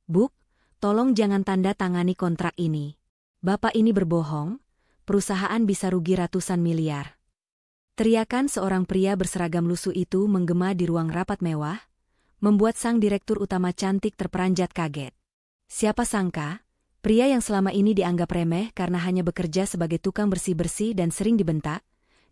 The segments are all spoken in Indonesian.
"Buk, tolong jangan tanda tangani kontrak ini. Bapak ini berbohong, perusahaan bisa rugi ratusan miliar." Teriakan seorang pria berseragam lusuh itu menggema di ruang rapat mewah, membuat sang direktur utama cantik terperanjat kaget. Siapa sangka, pria yang selama ini dianggap remeh karena hanya bekerja sebagai tukang bersih-bersih dan sering dibentak,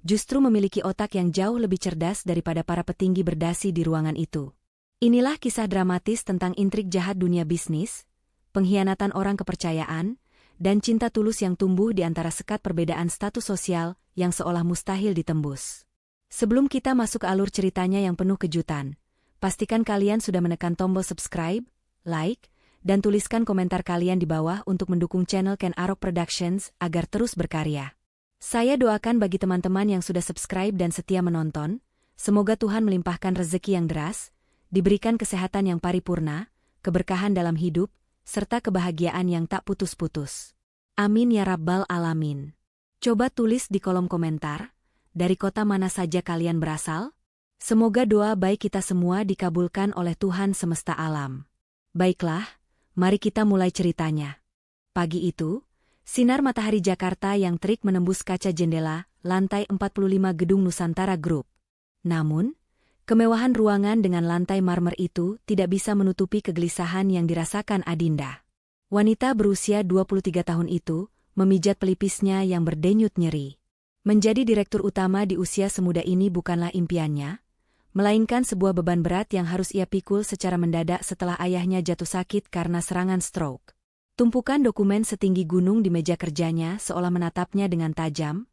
justru memiliki otak yang jauh lebih cerdas daripada para petinggi berdasi di ruangan itu. Inilah kisah dramatis tentang intrik jahat dunia bisnis, pengkhianatan orang kepercayaan, dan cinta tulus yang tumbuh di antara sekat perbedaan status sosial yang seolah mustahil ditembus. Sebelum kita masuk ke alur ceritanya yang penuh kejutan, pastikan kalian sudah menekan tombol subscribe, like, dan tuliskan komentar kalian di bawah untuk mendukung channel Ken Arok Productions agar terus berkarya. Saya doakan bagi teman-teman yang sudah subscribe dan setia menonton, semoga Tuhan melimpahkan rezeki yang deras, diberikan kesehatan yang paripurna, keberkahan dalam hidup, serta kebahagiaan yang tak putus-putus. Amin ya Rabbal Alamin. Coba tulis di kolom komentar, dari kota mana saja kalian berasal? Semoga doa baik kita semua dikabulkan oleh Tuhan semesta alam. Baiklah, mari kita mulai ceritanya. Pagi itu, sinar matahari Jakarta yang terik menembus kaca jendela, lantai 45 gedung Nusantara Group. Namun, kemewahan ruangan dengan lantai marmer itu tidak bisa menutupi kegelisahan yang dirasakan Adinda. Wanita berusia 23 tahun itu, memijat pelipisnya yang berdenyut nyeri. Menjadi direktur utama di usia semuda ini bukanlah impiannya, melainkan sebuah beban berat yang harus ia pikul secara mendadak setelah ayahnya jatuh sakit karena serangan stroke. Tumpukan dokumen setinggi gunung di meja kerjanya seolah menatapnya dengan tajam,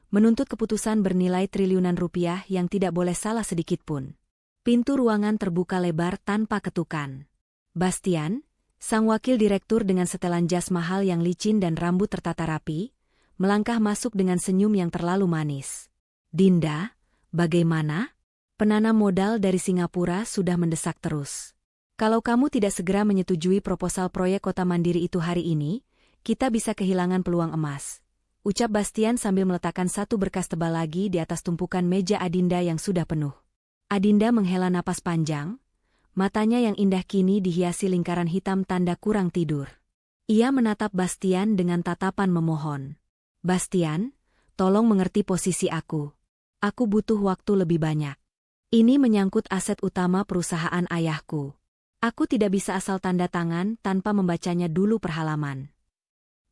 menuntut keputusan bernilai triliunan rupiah yang tidak boleh salah sedikit pun. Pintu ruangan terbuka lebar tanpa ketukan. Bastian, sang wakil direktur dengan setelan jas mahal yang licin dan rambut tertata rapi, melangkah masuk dengan senyum yang terlalu manis. "Dinda, bagaimana? Penanam modal dari Singapura sudah mendesak terus. Kalau kamu tidak segera menyetujui proposal proyek kota mandiri itu hari ini, kita bisa kehilangan peluang emas," ucap Bastian sambil meletakkan satu berkas tebal lagi di atas tumpukan meja Adinda yang sudah penuh. Adinda menghela napas panjang, matanya yang indah kini dihiasi lingkaran hitam tanda kurang tidur. Ia menatap Bastian dengan tatapan memohon. "Bastian, tolong mengerti posisi aku. Aku butuh waktu lebih banyak. Ini menyangkut aset utama perusahaan ayahku. Aku tidak bisa asal tanda tangan tanpa membacanya dulu per halaman."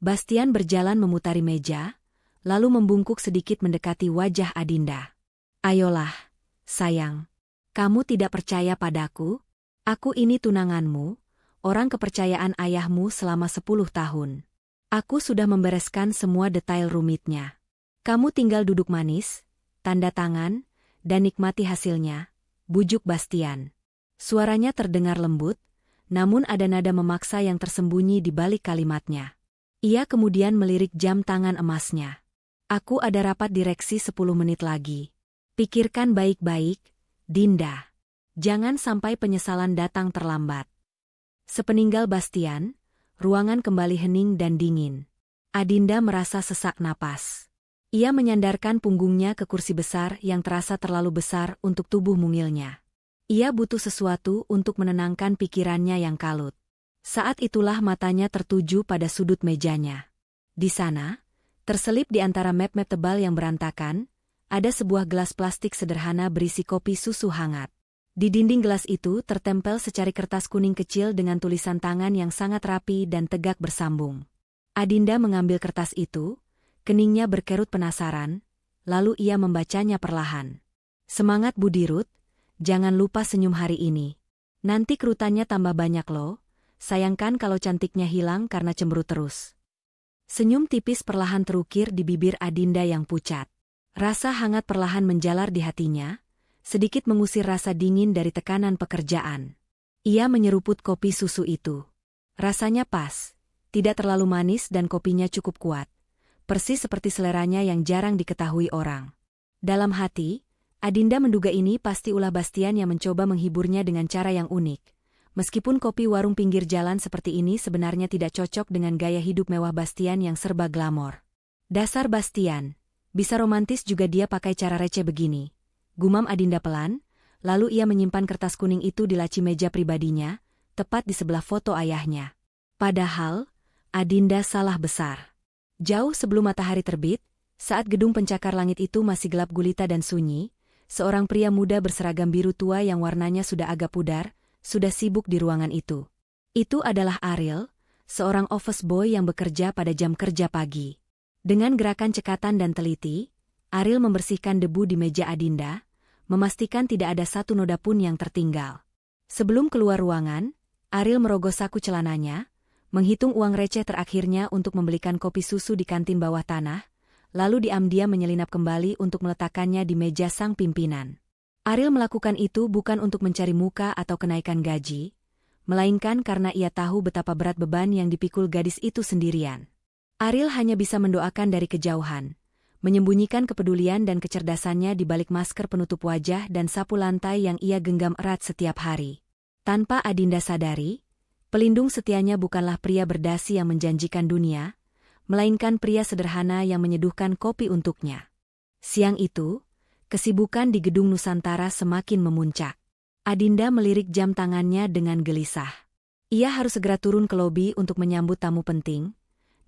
Bastian berjalan memutari meja, lalu membungkuk sedikit mendekati wajah Adinda. "Ayolah, sayang. Kamu tidak percaya padaku? Aku ini tunanganmu, orang kepercayaan ayahmu selama 10 tahun. Aku sudah membereskan semua detail rumitnya. Kamu tinggal duduk manis, tanda tangan, dan nikmati hasilnya," bujuk Bastian. Suaranya terdengar lembut, namun ada nada memaksa yang tersembunyi di balik kalimatnya. Ia kemudian melirik jam tangan emasnya. "Aku ada rapat direksi 10 menit lagi. Pikirkan baik-baik, Dinda. Jangan sampai penyesalan datang terlambat." Sepeninggal Bastian, ruangan kembali hening dan dingin. Adinda merasa sesak napas. Ia menyandarkan punggungnya ke kursi besar yang terasa terlalu besar untuk tubuh mungilnya. Ia butuh sesuatu untuk menenangkan pikirannya yang kalut. Saat itulah matanya tertuju pada sudut mejanya. Di sana, terselip di antara map-map tebal yang berantakan, ada sebuah gelas plastik sederhana berisi kopi susu hangat. Di dinding gelas itu tertempel secari kertas kuning kecil dengan tulisan tangan yang sangat rapi dan tegak bersambung. Adinda mengambil kertas itu, keningnya berkerut penasaran, lalu ia membacanya perlahan. "Semangat Budirut, jangan lupa senyum hari ini. Nanti kerutannya tambah banyak loh, sayangkan kalau cantiknya hilang karena cemburu terus." Senyum tipis perlahan terukir di bibir Adinda yang pucat. Rasa hangat perlahan menjalar di hatinya, sedikit mengusir rasa dingin dari tekanan pekerjaan. Ia menyeruput kopi susu itu. Rasanya pas, tidak terlalu manis dan kopinya cukup kuat. Persis seperti seleranya yang jarang diketahui orang. Dalam hati, Adinda menduga ini pasti ulah Bastian yang mencoba menghiburnya dengan cara yang unik. Meskipun kopi warung pinggir jalan seperti ini sebenarnya tidak cocok dengan gaya hidup mewah Bastian yang serba glamor. "Dasar Bastian, bisa romantis juga dia pakai cara receh begini," gumam Adinda pelan, lalu ia menyimpan kertas kuning itu di laci meja pribadinya, tepat di sebelah foto ayahnya. Padahal, Adinda salah besar. Jauh sebelum matahari terbit, saat gedung pencakar langit itu masih gelap gulita dan sunyi, seorang pria muda berseragam biru tua yang warnanya sudah agak pudar, sudah sibuk di ruangan itu. Itu adalah Ariel, seorang office boy yang bekerja pada jam kerja pagi. Dengan gerakan cekatan dan teliti, Ariel membersihkan debu di meja Adinda, memastikan tidak ada satu noda pun yang tertinggal. Sebelum keluar ruangan, Ariel merogoh saku celananya, menghitung uang receh terakhirnya untuk membelikan kopi susu di kantin bawah tanah, lalu diam-diam menyelinap kembali untuk meletakkannya di meja sang pimpinan. Ariel melakukan itu bukan untuk mencari muka atau kenaikan gaji, melainkan karena ia tahu betapa berat beban yang dipikul gadis itu sendirian. Ariel hanya bisa mendoakan dari kejauhan, menyembunyikan kepedulian dan kecerdasannya di balik masker penutup wajah dan sapu lantai yang ia genggam erat setiap hari. Tanpa Adinda sadari, pelindung setianya bukanlah pria berdasi yang menjanjikan dunia, melainkan pria sederhana yang menyeduhkan kopi untuknya. Siang itu, kesibukan di gedung Nusantara semakin memuncak. Adinda melirik jam tangannya dengan gelisah. Ia harus segera turun ke lobi untuk menyambut tamu penting,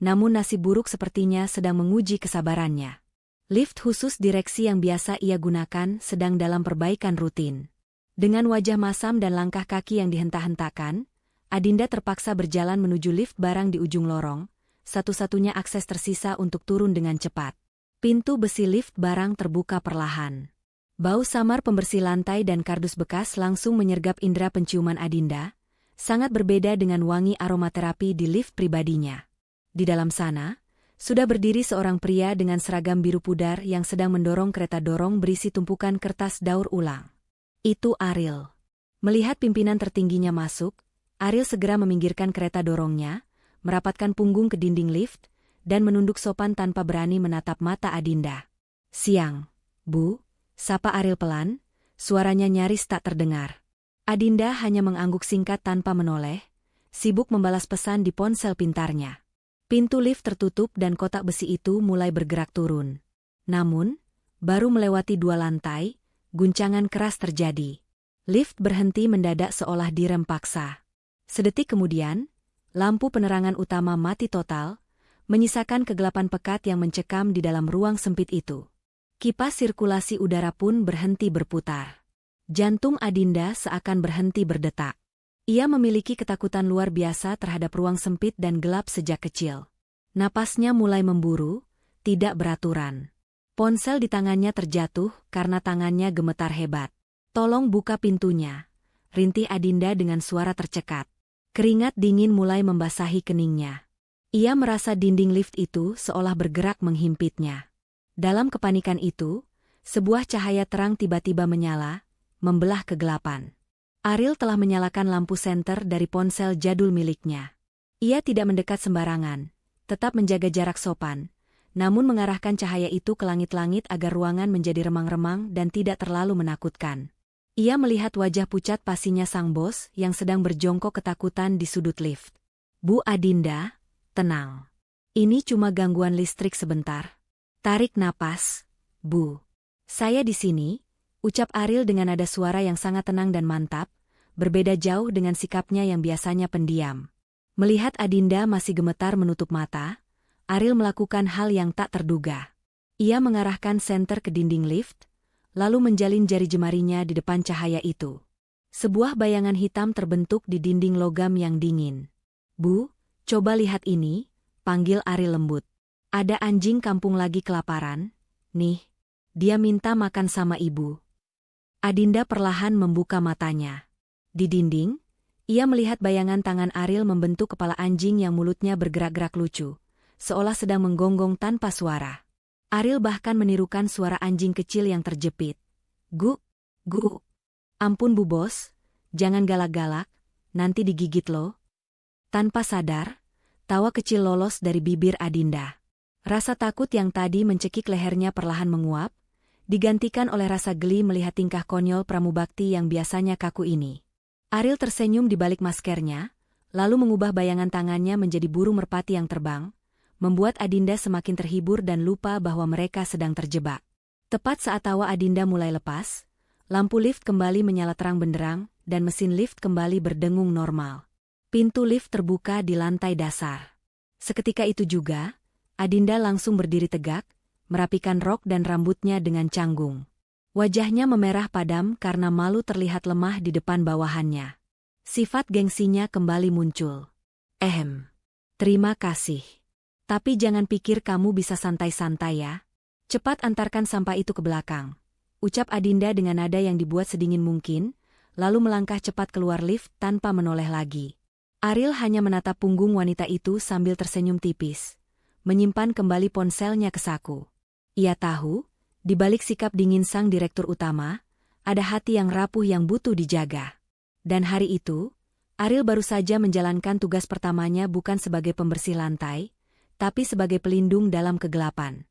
namun nasib buruk sepertinya sedang menguji kesabarannya. Lift khusus direksi yang biasa ia gunakan sedang dalam perbaikan rutin. Dengan wajah masam dan langkah kaki yang dihentak-hentakan, Adinda terpaksa berjalan menuju lift barang di ujung lorong, satu-satunya akses tersisa untuk turun dengan cepat. Pintu besi lift barang terbuka perlahan. Bau samar pembersih lantai dan kardus bekas langsung menyergap indera penciuman Adinda, sangat berbeda dengan wangi aromaterapi di lift pribadinya. Di dalam sana, sudah berdiri seorang pria dengan seragam biru pudar yang sedang mendorong kereta dorong berisi tumpukan kertas daur ulang. Itu Ariel. Melihat pimpinan tertingginya masuk, Ariel segera meminggirkan kereta dorongnya, merapatkan punggung ke dinding lift, dan menunduk sopan tanpa berani menatap mata Adinda. "Siang, Bu," sapa Ariel pelan, suaranya nyaris tak terdengar. Adinda hanya mengangguk singkat tanpa menoleh, sibuk membalas pesan di ponsel pintarnya. Pintu lift tertutup dan kotak besi itu mulai bergerak turun. Namun, baru melewati 2 lantai, guncangan keras terjadi. Lift berhenti mendadak seolah direm paksa. Sedetik kemudian, lampu penerangan utama mati total, menyisakan kegelapan pekat yang mencekam di dalam ruang sempit itu. Kipas sirkulasi udara pun berhenti berputar. Jantung Adinda seakan berhenti berdetak. Ia memiliki ketakutan luar biasa terhadap ruang sempit dan gelap sejak kecil. Napasnya mulai memburu, tidak beraturan. Ponsel di tangannya terjatuh karena tangannya gemetar hebat. "Tolong buka pintunya," rintih Adinda dengan suara tercekat. Keringat dingin mulai membasahi keningnya. Ia merasa dinding lift itu seolah bergerak menghimpitnya. Dalam kepanikan itu, sebuah cahaya terang tiba-tiba menyala, membelah kegelapan. Ariel telah menyalakan lampu senter dari ponsel jadul miliknya. Ia tidak mendekat sembarangan, tetap menjaga jarak sopan, namun mengarahkan cahaya itu ke langit-langit agar ruangan menjadi remang-remang dan tidak terlalu menakutkan. Ia melihat wajah pucat pasinya sang bos yang sedang berjongkok ketakutan di sudut lift. "Bu Adinda, tenang. Ini cuma gangguan listrik sebentar. Tarik napas, Bu. Saya di sini," ucap Ariel dengan nada suara yang sangat tenang dan mantap, berbeda jauh dengan sikapnya yang biasanya pendiam. Melihat Adinda masih gemetar menutup mata, Ariel melakukan hal yang tak terduga. Ia mengarahkan senter ke dinding lift, lalu menjalin jari jemarinya di depan cahaya itu. Sebuah bayangan hitam terbentuk di dinding logam yang dingin. "Bu, coba lihat ini," panggil Ariel lembut. "Ada anjing kampung lagi kelaparan, nih. Dia minta makan sama ibu." Adinda perlahan membuka matanya. Di dinding, ia melihat bayangan tangan Ariel membentuk kepala anjing yang mulutnya bergerak-gerak lucu, seolah sedang menggonggong tanpa suara. Ariel bahkan menirukan suara anjing kecil yang terjepit. "Gu, gu. Ampun Bu Bos, jangan galak-galak, nanti digigit lo." Tanpa sadar, tawa kecil lolos dari bibir Adinda. Rasa takut yang tadi mencekik lehernya perlahan menguap, digantikan oleh rasa geli melihat tingkah konyol pramubakti yang biasanya kaku ini. Ariel tersenyum di balik maskernya, lalu mengubah bayangan tangannya menjadi burung merpati yang terbang, membuat Adinda semakin terhibur dan lupa bahwa mereka sedang terjebak. Tepat saat tawa Adinda mulai lepas, lampu lift kembali menyala terang benderang, dan mesin lift kembali berdengung normal. Pintu lift terbuka di lantai dasar. Seketika itu juga, Adinda langsung berdiri tegak, merapikan rok dan rambutnya dengan canggung. Wajahnya memerah padam karena malu terlihat lemah di depan bawahannya. Sifat gengsinya kembali muncul. Terima kasih. Tapi jangan pikir kamu bisa santai-santai ya. Cepat antarkan sampah itu ke belakang, ucap Adinda dengan nada yang dibuat sedingin mungkin, lalu melangkah cepat keluar lift tanpa menoleh lagi. Ariel hanya menatap punggung wanita itu sambil tersenyum tipis, menyimpan kembali ponselnya ke saku. Ia tahu, di balik sikap dingin sang direktur utama, ada hati yang rapuh yang butuh dijaga. Dan hari itu, Ariel baru saja menjalankan tugas pertamanya bukan sebagai pembersih lantai, tapi sebagai pelindung dalam kegelapan.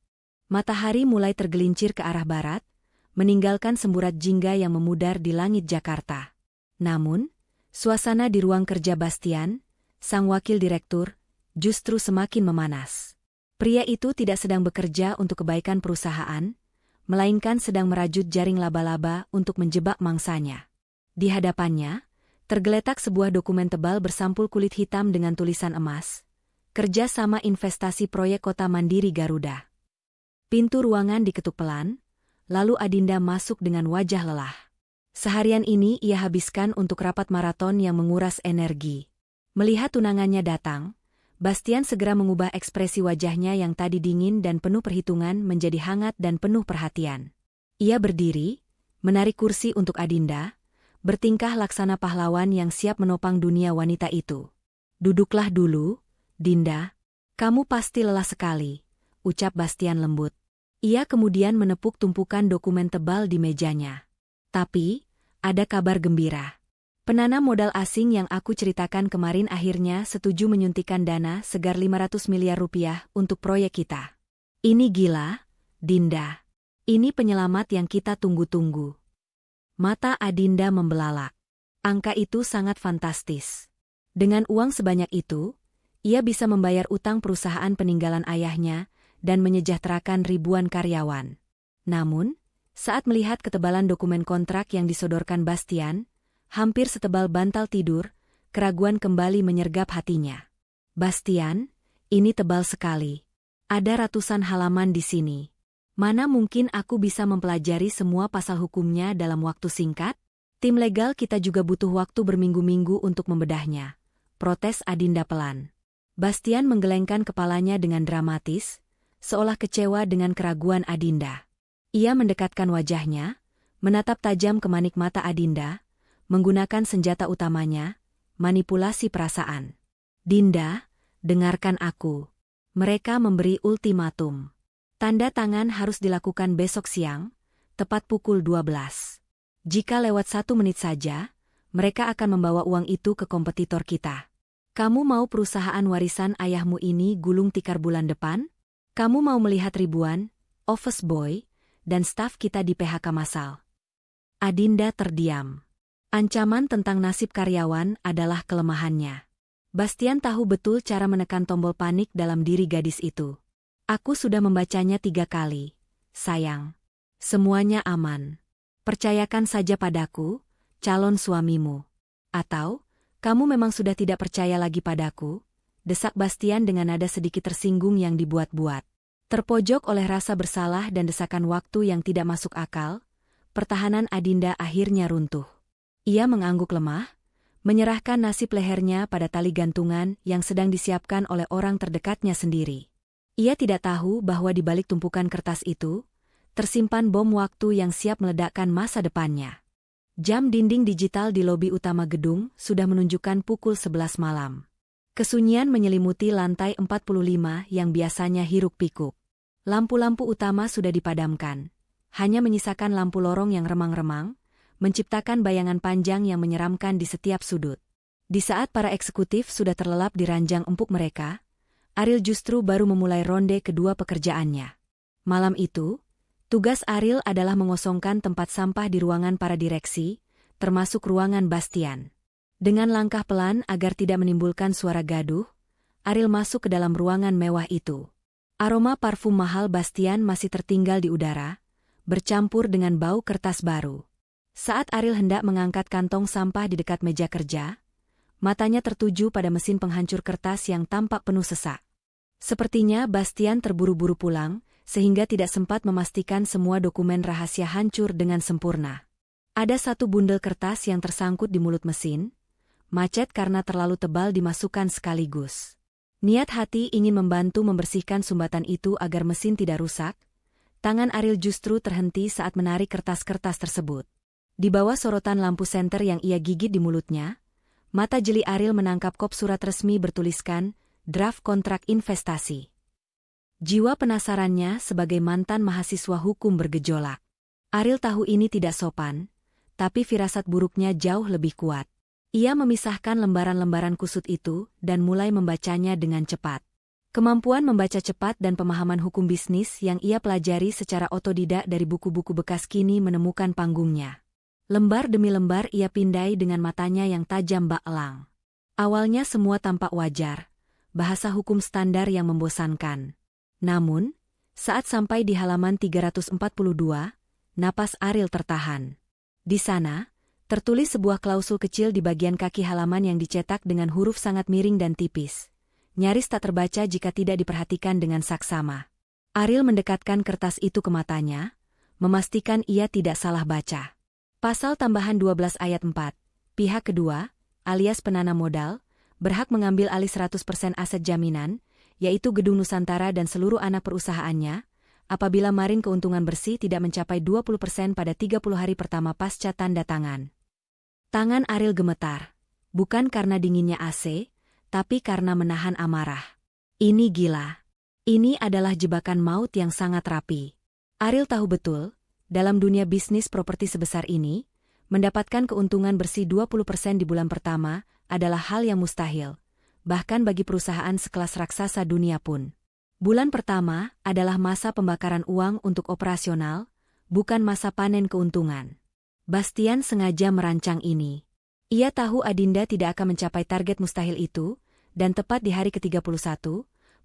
Matahari mulai tergelincir ke arah barat, meninggalkan semburat jingga yang memudar di langit Jakarta. Namun, suasana di ruang kerja Bastian, sang wakil direktur, justru semakin memanas. Pria itu tidak sedang bekerja untuk kebaikan perusahaan, melainkan sedang merajut jaring laba-laba untuk menjebak mangsanya. Di hadapannya, tergeletak sebuah dokumen tebal bersampul kulit hitam dengan tulisan emas, kerja sama investasi proyek Kota Mandiri Garuda. Pintu ruangan diketuk pelan, lalu Adinda masuk dengan wajah lelah. Seharian ini ia habiskan untuk rapat maraton yang menguras energi. Melihat tunangannya datang, Bastian segera mengubah ekspresi wajahnya yang tadi dingin dan penuh perhitungan menjadi hangat dan penuh perhatian. Ia berdiri, menarik kursi untuk Adinda, bertingkah laksana pahlawan yang siap menopang dunia wanita itu. "Duduklah dulu, Dinda. Kamu pasti lelah sekali," ucap Bastian lembut. Ia kemudian menepuk tumpukan dokumen tebal di mejanya. "Tapi, ada kabar gembira. Penanam modal asing yang aku ceritakan kemarin akhirnya setuju menyuntikkan dana segar 500 miliar rupiah untuk proyek kita. Ini gila, Dinda. Ini penyelamat yang kita tunggu-tunggu." Mata Adinda membelalak. Angka itu sangat fantastis. Dengan uang sebanyak itu, ia bisa membayar utang perusahaan peninggalan ayahnya dan menyejahterakan ribuan karyawan. Namun, saat melihat ketebalan dokumen kontrak yang disodorkan Bastian, hampir setebal bantal tidur, keraguan kembali menyergap hatinya. "Bastian, ini tebal sekali. Ada ratusan halaman di sini. Mana mungkin aku bisa mempelajari semua pasal hukumnya dalam waktu singkat? Tim legal kita juga butuh waktu berminggu-minggu untuk membedahnya," protes Adinda pelan. Bastian menggelengkan kepalanya dengan dramatis, seolah kecewa dengan keraguan Adinda. Ia mendekatkan wajahnya, menatap tajam ke manik mata Adinda, menggunakan senjata utamanya, manipulasi perasaan. "Dinda, dengarkan aku. Mereka memberi ultimatum. Tanda tangan harus dilakukan besok siang, tepat pukul 12. Jika lewat 1 menit saja, mereka akan membawa uang itu ke kompetitor kita. Kamu mau perusahaan warisan ayahmu ini gulung tikar bulan depan? Kamu mau melihat ribuan office boy dan staf kita di PHK massal?" Adinda terdiam. Ancaman tentang nasib karyawan adalah kelemahannya. Bastian tahu betul cara menekan tombol panik dalam diri gadis itu. "Aku sudah membacanya 3 kali, sayang. Semuanya aman. Percayakan saja padaku, calon suamimu. Atau, kamu memang sudah tidak percaya lagi padaku?" desak Bastian dengan nada sedikit tersinggung yang dibuat-buat. Terpojok oleh rasa bersalah dan desakan waktu yang tidak masuk akal, pertahanan Adinda akhirnya runtuh. Ia mengangguk lemah, menyerahkan nasib lehernya pada tali gantungan yang sedang disiapkan oleh orang terdekatnya sendiri. Ia tidak tahu bahwa di balik tumpukan kertas itu, tersimpan bom waktu yang siap meledakkan masa depannya. Jam dinding digital di lobi utama gedung sudah menunjukkan pukul 11 malam. Kesunyian menyelimuti lantai 45 yang biasanya hiruk-pikuk. Lampu-lampu utama sudah dipadamkan, hanya menyisakan lampu lorong yang remang-remang, menciptakan bayangan panjang yang menyeramkan di setiap sudut. Di saat para eksekutif sudah terlelap di ranjang empuk mereka, Ariel justru baru memulai ronde kedua pekerjaannya. Malam itu, tugas Ariel adalah mengosongkan tempat sampah di ruangan para direksi, termasuk ruangan Bastian. Dengan langkah pelan agar tidak menimbulkan suara gaduh, Ariel masuk ke dalam ruangan mewah itu. Aroma parfum mahal Bastian masih tertinggal di udara, bercampur dengan bau kertas baru. Saat Ariel hendak mengangkat kantong sampah di dekat meja kerja, matanya tertuju pada mesin penghancur kertas yang tampak penuh sesak. Sepertinya Bastian terburu-buru pulang, sehingga tidak sempat memastikan semua dokumen rahasia hancur dengan sempurna. Ada satu bundel kertas yang tersangkut di mulut mesin, macet karena terlalu tebal dimasukkan sekaligus. Niat hati ingin membantu membersihkan sumbatan itu agar mesin tidak rusak, tangan Ariel justru terhenti saat menarik kertas-kertas tersebut. Di bawah sorotan lampu senter yang ia gigit di mulutnya, mata jeli Ariel menangkap kop surat resmi bertuliskan, draft kontrak investasi. Jiwa penasarannya sebagai mantan mahasiswa hukum bergejolak. Ariel tahu ini tidak sopan, tapi firasat buruknya jauh lebih kuat. Ia memisahkan lembaran-lembaran kusut itu dan mulai membacanya dengan cepat. Kemampuan membaca cepat dan pemahaman hukum bisnis yang ia pelajari secara otodidak dari buku-buku bekas kini menemukan panggungnya. Lembar demi lembar ia pindai dengan matanya yang tajam bak elang. Awalnya semua tampak wajar, bahasa hukum standar yang membosankan. Namun, saat sampai di halaman 342, napas Ariel tertahan. Di sana, tertulis sebuah klausul kecil di bagian kaki halaman yang dicetak dengan huruf sangat miring dan tipis. Nyaris tak terbaca jika tidak diperhatikan dengan saksama. Ariel mendekatkan kertas itu ke matanya, memastikan ia tidak salah baca. Pasal tambahan 12 ayat 4, pihak kedua, alias penanam modal, berhak mengambil alih 100% aset jaminan, yaitu Gedung Nusantara dan seluruh anak perusahaannya, apabila margin keuntungan bersih tidak mencapai 20% pada 30 hari pertama pasca tanda tangan. Tangan Ariel gemetar, bukan karena dinginnya AC, tapi karena menahan amarah. Ini gila. Ini adalah jebakan maut yang sangat rapi. Ariel tahu betul, dalam dunia bisnis properti sebesar ini, mendapatkan keuntungan bersih 20% di bulan pertama adalah hal yang mustahil, bahkan bagi perusahaan sekelas raksasa dunia pun. Bulan pertama adalah masa pembakaran uang untuk operasional, bukan masa panen keuntungan. Bastian sengaja merancang ini. Ia tahu Adinda tidak akan mencapai target mustahil itu, dan tepat di hari ke-31,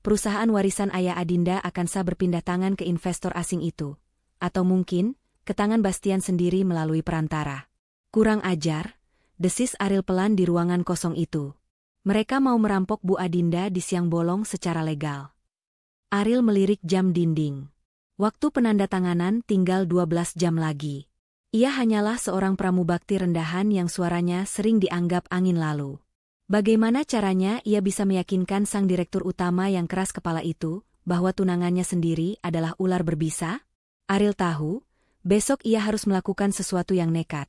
perusahaan warisan ayah Adinda akan sah berpindah tangan ke investor asing itu. Atau mungkin, ke tangan Bastian sendiri melalui perantara. Kurang ajar, desis Ariel pelan di ruangan kosong itu. Mereka mau merampok Bu Adinda di siang bolong secara legal. Ariel melirik jam dinding. Waktu penandatanganan tinggal 12 jam lagi. Ia hanyalah seorang pramubakti rendahan yang suaranya sering dianggap angin lalu. Bagaimana caranya ia bisa meyakinkan sang direktur utama yang keras kepala itu, bahwa tunangannya sendiri adalah ular berbisa? Ariel tahu, besok ia harus melakukan sesuatu yang nekat,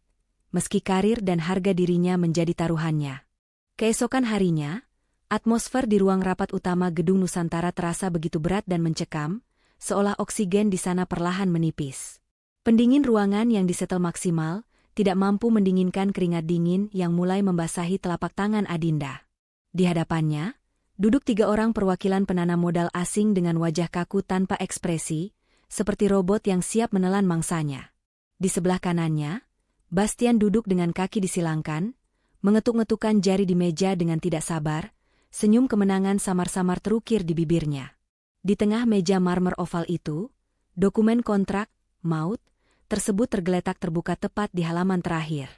meski karir dan harga dirinya menjadi taruhannya. Keesokan harinya, atmosfer di ruang rapat utama Gedung Nusantara terasa begitu berat dan mencekam, seolah oksigen di sana perlahan menipis. Pendingin ruangan yang disetel maksimal, tidak mampu mendinginkan keringat dingin yang mulai membasahi telapak tangan Adinda. Di hadapannya, duduk 3 orang perwakilan penanam modal asing dengan wajah kaku tanpa ekspresi, seperti robot yang siap menelan mangsanya. Di sebelah kanannya, Bastian duduk dengan kaki disilangkan, mengetuk-ngetukkan jari di meja dengan tidak sabar, senyum kemenangan samar-samar terukir di bibirnya. Di tengah meja marmer oval itu, dokumen kontrak, maut, tersebut tergeletak terbuka tepat di halaman terakhir.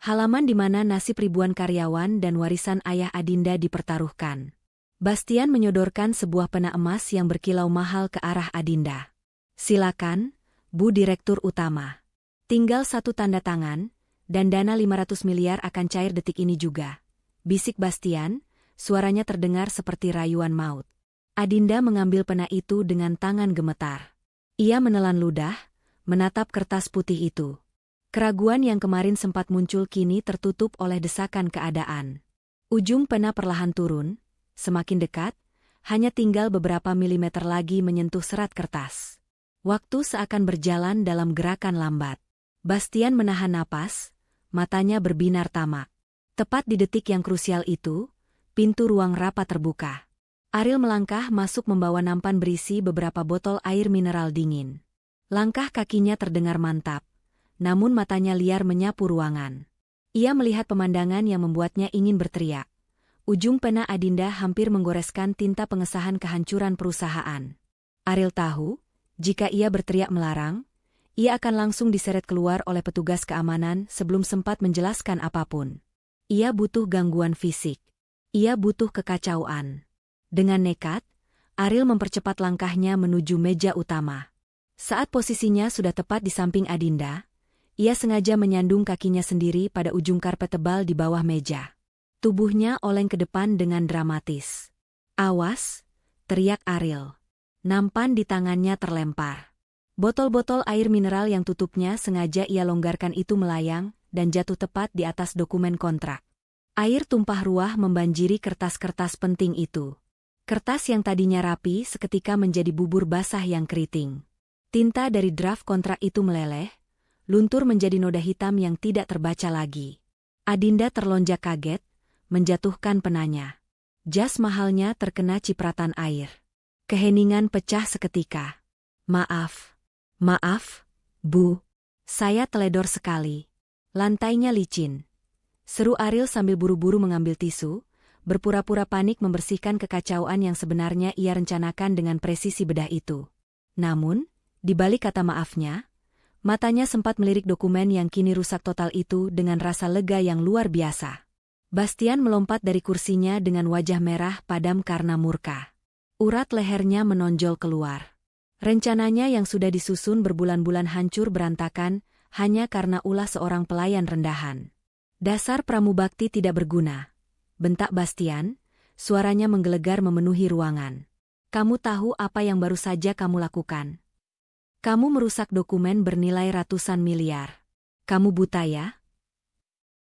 Halaman di mana nasib ribuan karyawan dan warisan ayah Adinda dipertaruhkan. Bastian menyodorkan sebuah pena emas yang berkilau mahal ke arah Adinda. Silakan, Bu Direktur Utama. Tinggal 1 tanda tangan, dan dana 500 miliar akan cair detik ini juga. Bisik Bastian, suaranya terdengar seperti rayuan maut. Adinda mengambil pena itu dengan tangan gemetar. Ia menelan ludah, menatap kertas putih itu. Keraguan yang kemarin sempat muncul kini tertutup oleh desakan keadaan. Ujung pena perlahan turun, semakin dekat, hanya tinggal beberapa milimeter lagi menyentuh serat kertas. Waktu seakan berjalan dalam gerakan lambat. Bastian menahan napas, matanya berbinar tamak. Tepat di detik yang krusial itu, pintu ruang rapat terbuka. Ariel melangkah masuk membawa nampan berisi beberapa botol air mineral dingin. Langkah kakinya terdengar mantap, namun matanya liar menyapu ruangan. Ia melihat pemandangan yang membuatnya ingin berteriak. Ujung pena Adinda hampir menggoreskan tinta pengesahan kehancuran perusahaan. Ariel tahu, jika ia berteriak melarang, ia akan langsung diseret keluar oleh petugas keamanan sebelum sempat menjelaskan apapun. Ia butuh gangguan fisik. Ia butuh kekacauan. Dengan nekat, Ariel mempercepat langkahnya menuju meja utama. Saat posisinya sudah tepat di samping Adinda, ia sengaja menyandung kakinya sendiri pada ujung karpet tebal di bawah meja. Tubuhnya oleng ke depan dengan dramatis. "Awas!" teriak Ariel. Nampan di tangannya terlempar. Botol-botol air mineral yang tutupnya sengaja ia longgarkan itu melayang dan jatuh tepat di atas dokumen kontrak. Air tumpah ruah membanjiri kertas-kertas penting itu. Kertas yang tadinya rapi seketika menjadi bubur basah yang keriting. Tinta dari draft kontrak itu meleleh, luntur menjadi noda hitam yang tidak terbaca lagi. Adinda terlonjak kaget, menjatuhkan penanya. Jas mahalnya terkena cipratan air. Keheningan pecah seketika. Maaf, Bu. Saya teledor sekali. Lantainya licin." Seru Ariel sambil buru-buru mengambil tisu, berpura-pura panik membersihkan kekacauan yang sebenarnya ia rencanakan dengan presisi bedah itu. Namun, di balik kata maafnya, matanya sempat melirik dokumen yang kini rusak total itu dengan rasa lega yang luar biasa. Bastian melompat dari kursinya dengan wajah merah padam karena murka. Urat lehernya menonjol keluar. Rencananya yang sudah disusun berbulan-bulan hancur berantakan hanya karena ulah seorang pelayan rendahan. "Dasar pramubakti tidak berguna," bentak Bastian, suaranya menggelegar memenuhi ruangan. "Kamu tahu apa yang baru saja kamu lakukan? Kamu merusak dokumen bernilai ratusan miliar. Kamu buta ya?"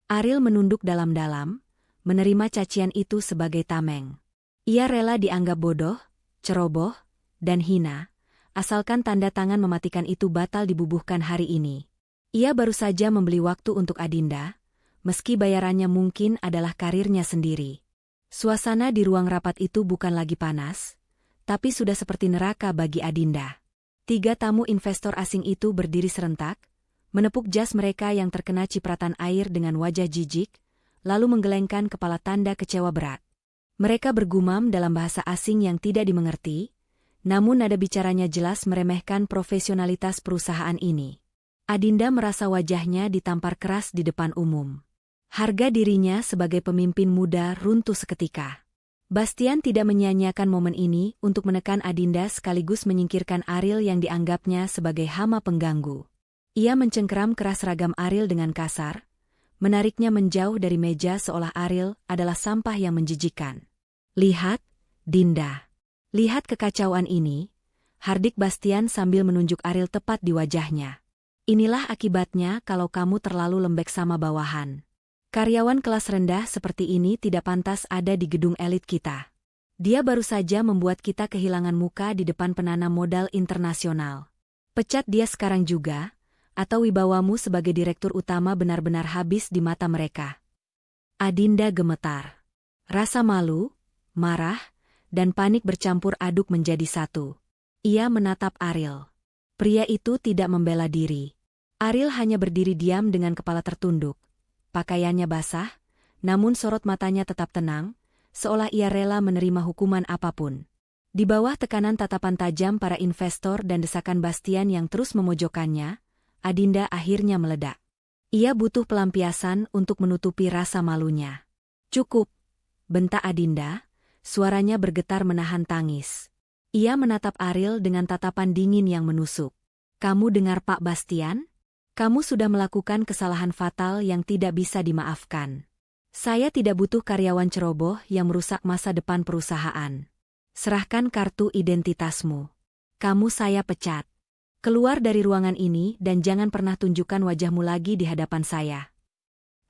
Ariel menunduk dalam-dalam, menerima cacian itu sebagai tameng. Ia rela dianggap bodoh, ceroboh, dan hina, asalkan tanda tangan mematikan itu batal dibubuhkan hari ini. Ia baru saja membeli waktu untuk Adinda, meski bayarannya mungkin adalah karirnya sendiri. Suasana di ruang rapat itu bukan lagi panas, tapi sudah seperti neraka bagi Adinda. 3 tamu investor asing itu berdiri serentak, menepuk jas mereka yang terkena cipratan air dengan wajah jijik, lalu menggelengkan kepala tanda kecewa berat. Mereka bergumam dalam bahasa asing yang tidak dimengerti, namun nada bicaranya jelas meremehkan profesionalitas perusahaan ini. Adinda merasa wajahnya ditampar keras di depan umum. Harga dirinya sebagai pemimpin muda runtuh seketika. Bastian tidak menyia-nyiakan momen ini untuk menekan Adinda sekaligus menyingkirkan Ariel yang dianggapnya sebagai hama pengganggu. Ia mencengkeram keras ragam Ariel dengan kasar, menariknya menjauh dari meja seolah Ariel adalah sampah yang menjijikkan. "Lihat, Dinda. Lihat kekacauan ini," hardik Bastian sambil menunjuk Ariel tepat di wajahnya. "Inilah akibatnya kalau kamu terlalu lembek sama bawahan. Karyawan kelas rendah seperti ini tidak pantas ada di gedung elit kita. Dia baru saja membuat kita kehilangan muka di depan penanam modal internasional. Pecat dia sekarang juga, atau wibawamu sebagai direktur utama benar-benar habis di mata mereka." Adinda gemetar. Rasa malu, marah, dan panik bercampur aduk menjadi satu. Ia menatap Ariel. Pria itu tidak membela diri. Ariel hanya berdiri diam dengan kepala tertunduk. Pakaiannya basah, namun sorot matanya tetap tenang, seolah ia rela menerima hukuman apapun. Di bawah tekanan tatapan tajam para investor dan desakan Bastian yang terus memojokkannya, Adinda akhirnya meledak. Ia butuh pelampiasan untuk menutupi rasa malunya. "Cukup," bentak Adinda, suaranya bergetar menahan tangis. Ia menatap Ariel dengan tatapan dingin yang menusuk. "Kamu dengar Pak Bastian? Kamu sudah melakukan kesalahan fatal yang tidak bisa dimaafkan. Saya tidak butuh karyawan ceroboh yang merusak masa depan perusahaan. Serahkan kartu identitasmu. Kamu saya pecat. Keluar dari ruangan ini dan jangan pernah tunjukkan wajahmu lagi di hadapan saya."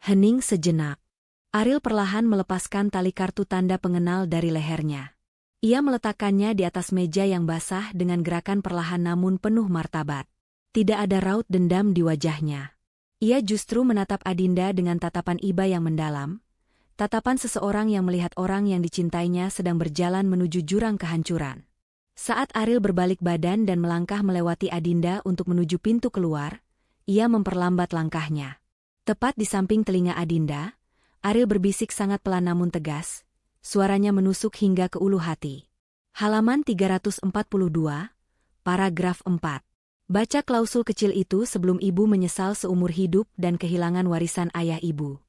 Hening sejenak. Ariel perlahan melepaskan tali kartu tanda pengenal dari lehernya. Ia meletakkannya di atas meja yang basah dengan gerakan perlahan namun penuh martabat. Tidak ada raut dendam di wajahnya. Ia justru menatap Adinda dengan tatapan iba yang mendalam, tatapan seseorang yang melihat orang yang dicintainya sedang berjalan menuju jurang kehancuran. Saat Ariel berbalik badan dan melangkah melewati Adinda untuk menuju pintu keluar, ia memperlambat langkahnya. Tepat di samping telinga Adinda, Ariel berbisik sangat pelan namun tegas, suaranya menusuk hingga ke ulu hati. Halaman 342, paragraf 4. Baca klausul kecil itu sebelum ibu menyesal seumur hidup dan kehilangan warisan ayah ibu.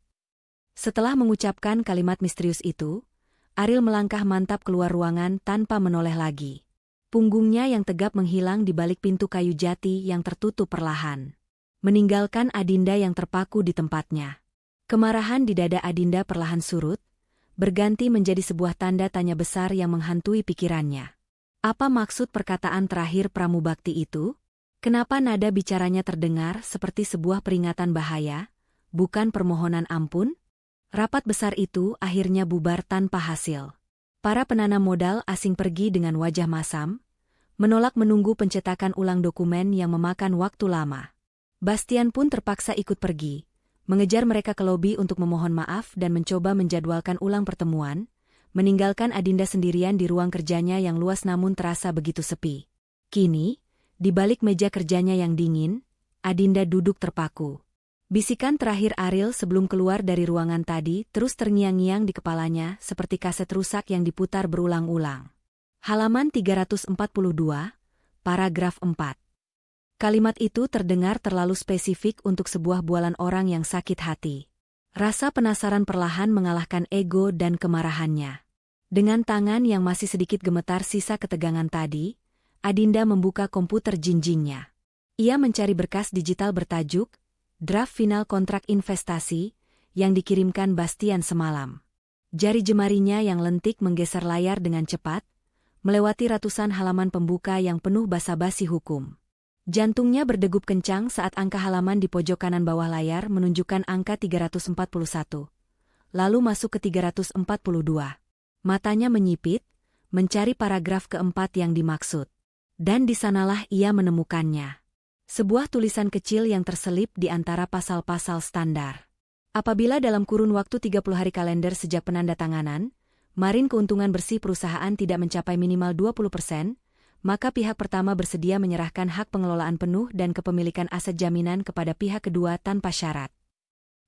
Setelah mengucapkan kalimat misterius itu, Ariel melangkah mantap keluar ruangan tanpa menoleh lagi. Punggungnya yang tegap menghilang di balik pintu kayu jati yang tertutup perlahan, meninggalkan Adinda yang terpaku di tempatnya. Kemarahan di dada Adinda perlahan surut, berganti menjadi sebuah tanda tanya besar yang menghantui pikirannya. Apa maksud perkataan terakhir Pramubakti itu? Kenapa nada bicaranya terdengar seperti sebuah peringatan bahaya, bukan permohonan ampun? Rapat besar itu akhirnya bubar tanpa hasil. Para penanam modal asing pergi dengan wajah masam, menolak menunggu pencetakan ulang dokumen yang memakan waktu lama. Bastian pun terpaksa ikut pergi, mengejar mereka ke lobi untuk memohon maaf dan mencoba menjadwalkan ulang pertemuan, meninggalkan Adinda sendirian di ruang kerjanya yang luas namun terasa begitu sepi. Kini, di balik meja kerjanya yang dingin, Adinda duduk terpaku. Bisikan terakhir Ariel sebelum keluar dari ruangan tadi terus terngiang-ngiang di kepalanya seperti kaset rusak yang diputar berulang-ulang. Halaman 342, paragraf 4. Kalimat itu terdengar terlalu spesifik untuk sebuah bualan orang yang sakit hati. Rasa penasaran perlahan mengalahkan ego dan kemarahannya. Dengan tangan yang masih sedikit gemetar sisa ketegangan tadi, Adinda membuka komputer jinjingnya. Ia mencari berkas digital bertajuk draft final kontrak investasi yang dikirimkan Bastian semalam. Jari jemarinya yang lentik menggeser layar dengan cepat, melewati ratusan halaman pembuka yang penuh basa-basi hukum. Jantungnya berdegup kencang saat angka halaman di pojok kanan bawah layar menunjukkan angka 341. Lalu masuk ke 342. Matanya menyipit, mencari paragraf keempat yang dimaksud. Dan di sanalah ia menemukannya. Sebuah tulisan kecil yang terselip di antara pasal-pasal standar. Apabila dalam kurun waktu 30 hari kalender sejak penandatanganan, margin keuntungan bersih perusahaan tidak mencapai minimal 20%, maka pihak pertama bersedia menyerahkan hak pengelolaan penuh dan kepemilikan aset jaminan kepada pihak kedua tanpa syarat.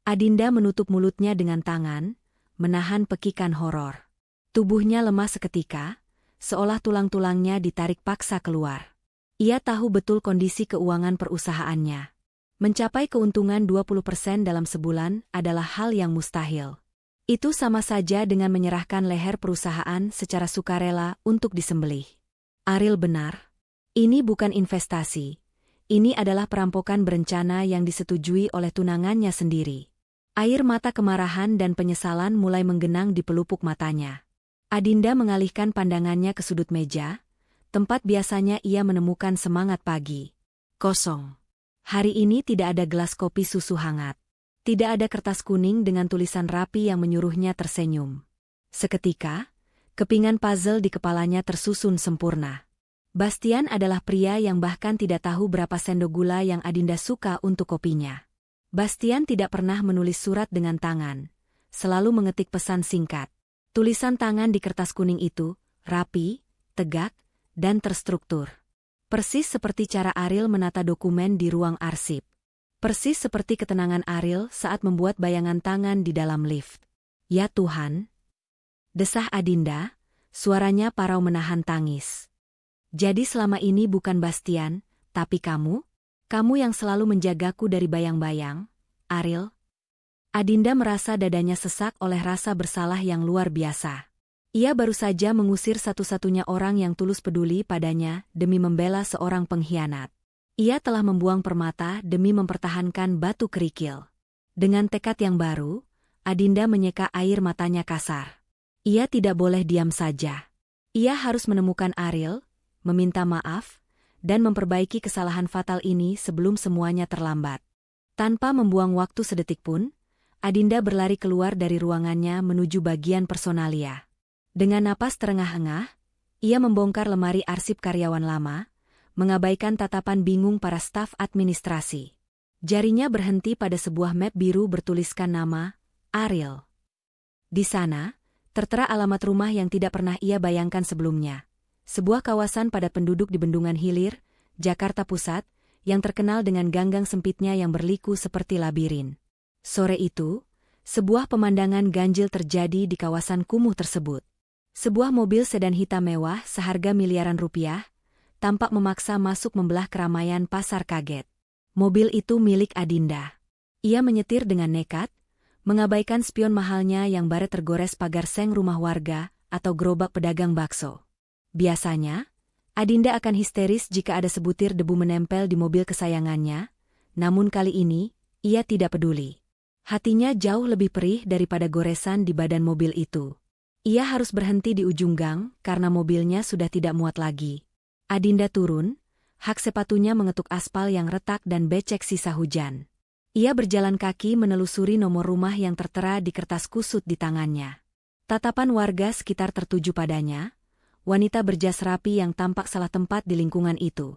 Adinda menutup mulutnya dengan tangan, menahan pekikan horor. Tubuhnya lemah seketika, seolah tulang-tulangnya ditarik paksa keluar. Ia tahu betul kondisi keuangan perusahaannya. Mencapai keuntungan 20% dalam sebulan adalah hal yang mustahil. Itu sama saja dengan menyerahkan leher perusahaan secara sukarela untuk disembelih. Ariel benar. Ini bukan investasi. Ini adalah perampokan berencana yang disetujui oleh tunangannya sendiri. Air mata kemarahan dan penyesalan mulai menggenang di pelupuk matanya. Adinda mengalihkan pandangannya ke sudut meja, tempat biasanya ia menemukan semangat pagi. Kosong. Hari ini tidak ada gelas kopi susu hangat. Tidak ada kertas kuning dengan tulisan rapi yang menyuruhnya tersenyum. Seketika, kepingan puzzle di kepalanya tersusun sempurna. Bastian adalah pria yang bahkan tidak tahu berapa sendok gula yang Adinda suka untuk kopinya. Bastian tidak pernah menulis surat dengan tangan, selalu mengetik pesan singkat. Tulisan tangan di kertas kuning itu, rapi, tegak, dan terstruktur. Persis seperti cara Ariel menata dokumen di ruang arsip. Persis seperti ketenangan Ariel saat membuat bayangan tangan di dalam lift. Ya Tuhan! Desah Adinda, suaranya parau menahan tangis. Jadi selama ini bukan Bastian, tapi kamu? Kamu yang selalu menjagaku dari bayang-bayang, Ariel? Adinda merasa dadanya sesak oleh rasa bersalah yang luar biasa. Ia baru saja mengusir satu-satunya orang yang tulus peduli padanya demi membela seorang pengkhianat. Ia telah membuang permata demi mempertahankan batu kerikil. Dengan tekad yang baru, Adinda menyeka air matanya kasar. Ia tidak boleh diam saja. Ia harus menemukan Ariel, meminta maaf, dan memperbaiki kesalahan fatal ini sebelum semuanya terlambat. Tanpa membuang waktu sedetik pun, Adinda berlari keluar dari ruangannya menuju bagian personalia. Dengan napas terengah-engah, ia membongkar lemari arsip karyawan lama, mengabaikan tatapan bingung para staf administrasi. Jarinya berhenti pada sebuah map biru bertuliskan nama, Ariel. Di sana, tertera alamat rumah yang tidak pernah ia bayangkan sebelumnya. Sebuah kawasan padat penduduk di Bendungan Hilir, Jakarta Pusat, yang terkenal dengan ganggang sempitnya yang berliku seperti labirin. Sore itu, sebuah pemandangan ganjil terjadi di kawasan kumuh tersebut. Sebuah mobil sedan hitam mewah seharga miliaran rupiah, tampak memaksa masuk membelah keramaian pasar kaget. Mobil itu milik Adinda. Ia menyetir dengan nekat, mengabaikan spion mahalnya yang baret tergores pagar seng rumah warga atau gerobak pedagang bakso. Biasanya, Adinda akan histeris jika ada sebutir debu menempel di mobil kesayangannya, namun kali ini, ia tidak peduli. Hatinya jauh lebih perih daripada goresan di badan mobil itu. Ia harus berhenti di ujung gang karena mobilnya sudah tidak muat lagi. Adinda turun, hak sepatunya mengetuk aspal yang retak dan becek sisa hujan. Ia berjalan kaki menelusuri nomor rumah yang tertera di kertas kusut di tangannya. Tatapan warga sekitar tertuju padanya, wanita berjas rapi yang tampak salah tempat di lingkungan itu.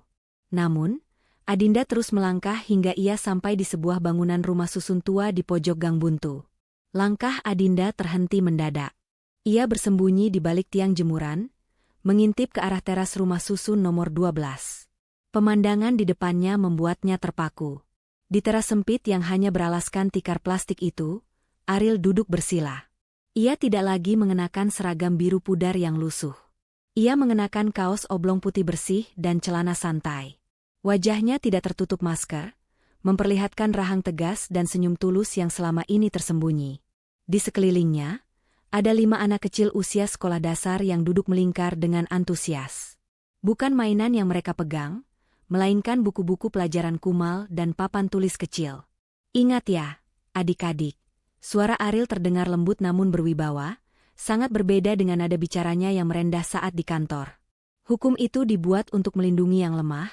Namun, Adinda terus melangkah hingga ia sampai di sebuah bangunan rumah susun tua di pojok gang buntu. Langkah Adinda terhenti mendadak. Ia bersembunyi di balik tiang jemuran, mengintip ke arah teras rumah susun nomor 12. Pemandangan di depannya membuatnya terpaku. Di teras sempit yang hanya beralaskan tikar plastik itu, Ariel duduk bersila. Ia tidak lagi mengenakan seragam biru pudar yang lusuh. Ia mengenakan kaos oblong putih bersih dan celana santai. Wajahnya tidak tertutup masker, memperlihatkan rahang tegas dan senyum tulus yang selama ini tersembunyi. Di sekelilingnya, ada 5 anak kecil usia sekolah dasar yang duduk melingkar dengan antusias. Bukan mainan yang mereka pegang, melainkan buku-buku pelajaran kumal dan papan tulis kecil. Ingat ya, adik-adik, suara Ariel terdengar lembut namun berwibawa, sangat berbeda dengan nada bicaranya yang merendah saat di kantor. Hukum itu dibuat untuk melindungi yang lemah,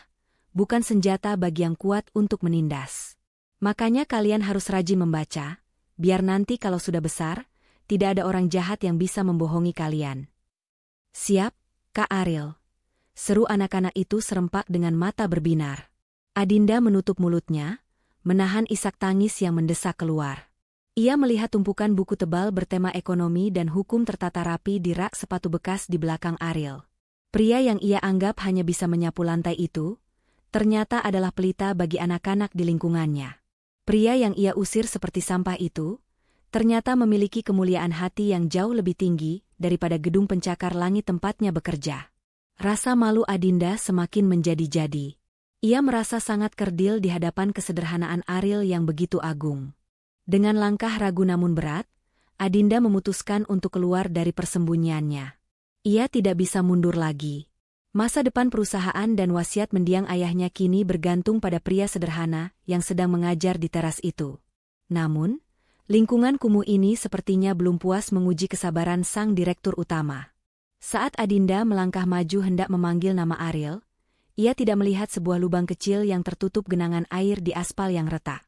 bukan senjata bagi yang kuat untuk menindas. Makanya kalian harus rajin membaca, biar nanti kalau sudah besar, tidak ada orang jahat yang bisa membohongi kalian. Siap, Kak Ariel. Seru anak-anak itu serempak dengan mata berbinar. Adinda menutup mulutnya, menahan isak tangis yang mendesak keluar. Ia melihat tumpukan buku tebal bertema ekonomi dan hukum tertata rapi di rak sepatu bekas di belakang Ariel. Pria yang ia anggap hanya bisa menyapu lantai itu, ternyata adalah pelita bagi anak-anak di lingkungannya. Pria yang ia usir seperti sampah itu, ternyata memiliki kemuliaan hati yang jauh lebih tinggi daripada gedung pencakar langit tempatnya bekerja. Rasa malu Adinda semakin menjadi-jadi. Ia merasa sangat kerdil di hadapan kesederhanaan Ariel yang begitu agung. Dengan langkah ragu namun berat, Adinda memutuskan untuk keluar dari persembunyiannya. Ia tidak bisa mundur lagi. Masa depan perusahaan dan wasiat mendiang ayahnya kini bergantung pada pria sederhana yang sedang mengajar di teras itu. Namun, lingkungan kumuh ini sepertinya belum puas menguji kesabaran sang direktur utama. Saat Adinda melangkah maju hendak memanggil nama Ariel, ia tidak melihat sebuah lubang kecil yang tertutup genangan air di aspal yang retak.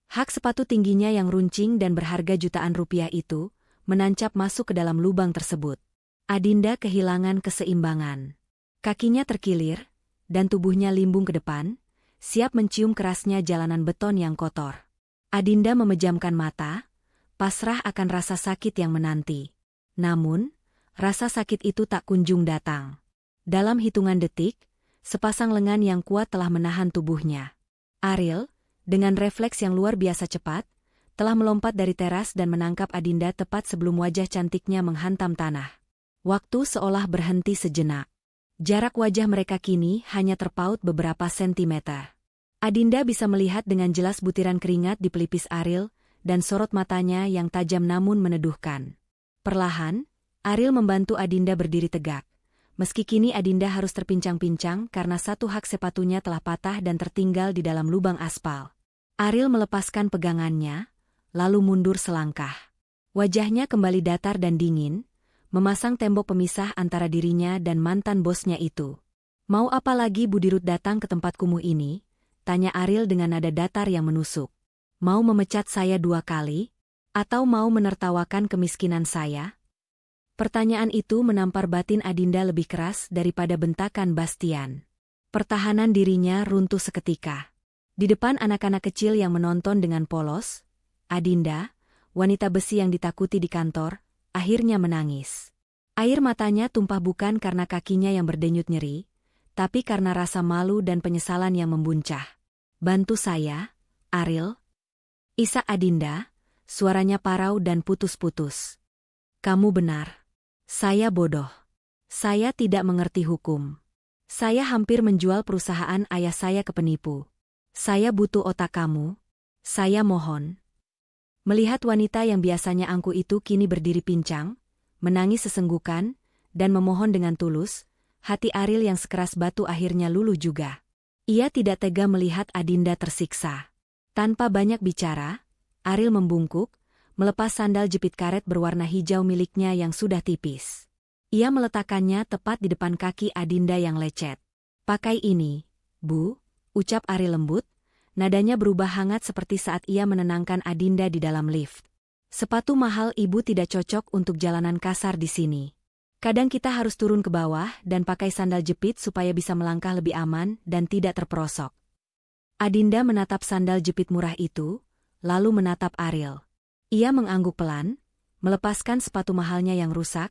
Hak sepatu tingginya yang runcing dan berharga jutaan rupiah itu, menancap masuk ke dalam lubang tersebut. Adinda kehilangan keseimbangan. Kakinya terkilir, dan tubuhnya limbung ke depan, siap mencium kerasnya jalanan beton yang kotor. Adinda memejamkan mata, pasrah akan rasa sakit yang menanti. Namun, rasa sakit itu tak kunjung datang. Dalam hitungan detik, sepasang lengan yang kuat telah menahan tubuhnya. Ariel, dengan refleks yang luar biasa cepat, telah melompat dari teras dan menangkap Adinda tepat sebelum wajah cantiknya menghantam tanah. Waktu seolah berhenti sejenak. Jarak wajah mereka kini hanya terpaut beberapa sentimeter. Adinda bisa melihat dengan jelas butiran keringat di pelipis Ariel dan sorot matanya yang tajam namun meneduhkan. Perlahan, Ariel membantu Adinda berdiri tegak. Meski kini Adinda harus terpincang-pincang karena satu hak sepatunya telah patah dan tertinggal di dalam lubang aspal. Ariel melepaskan pegangannya, lalu mundur selangkah. Wajahnya kembali datar dan dingin, memasang tembok pemisah antara dirinya dan mantan bosnya itu. Mau apa lagi Budirut datang ke tempat kumuh ini? Tanya Ariel dengan nada datar yang menusuk. Mau memecat saya 2 kali? Atau mau menertawakan kemiskinan saya? Pertanyaan itu menampar batin Adinda lebih keras daripada bentakan Bastian. Pertahanan dirinya runtuh seketika. Di depan anak-anak kecil yang menonton dengan polos, Adinda, wanita besi yang ditakuti di kantor, akhirnya menangis. Air matanya tumpah bukan karena kakinya yang berdenyut nyeri, tapi karena rasa malu dan penyesalan yang membuncah. Bantu saya, Ariel. Isak Adinda, suaranya parau dan putus-putus. Kamu benar. Saya bodoh. Saya tidak mengerti hukum. Saya hampir menjual perusahaan ayah saya ke penipu. Saya butuh otak kamu. Saya mohon. Melihat wanita yang biasanya angkuh itu kini berdiri pincang, menangis sesenggukan, dan memohon dengan tulus, hati Ariel yang sekeras batu akhirnya luluh juga. Ia tidak tega melihat Adinda tersiksa. Tanpa banyak bicara, Ariel membungkuk, melepas sandal jepit karet berwarna hijau miliknya yang sudah tipis. Ia meletakkannya tepat di depan kaki Adinda yang lecet. "Pakai ini, Bu," ucap Ariel lembut, nadanya berubah hangat seperti saat ia menenangkan Adinda di dalam lift. "Sepatu mahal Ibu tidak cocok untuk jalanan kasar di sini. Kadang kita harus turun ke bawah dan pakai sandal jepit supaya bisa melangkah lebih aman dan tidak terperosok." Adinda menatap sandal jepit murah itu, lalu menatap Ariel. Ia mengangguk pelan, melepaskan sepatu mahalnya yang rusak,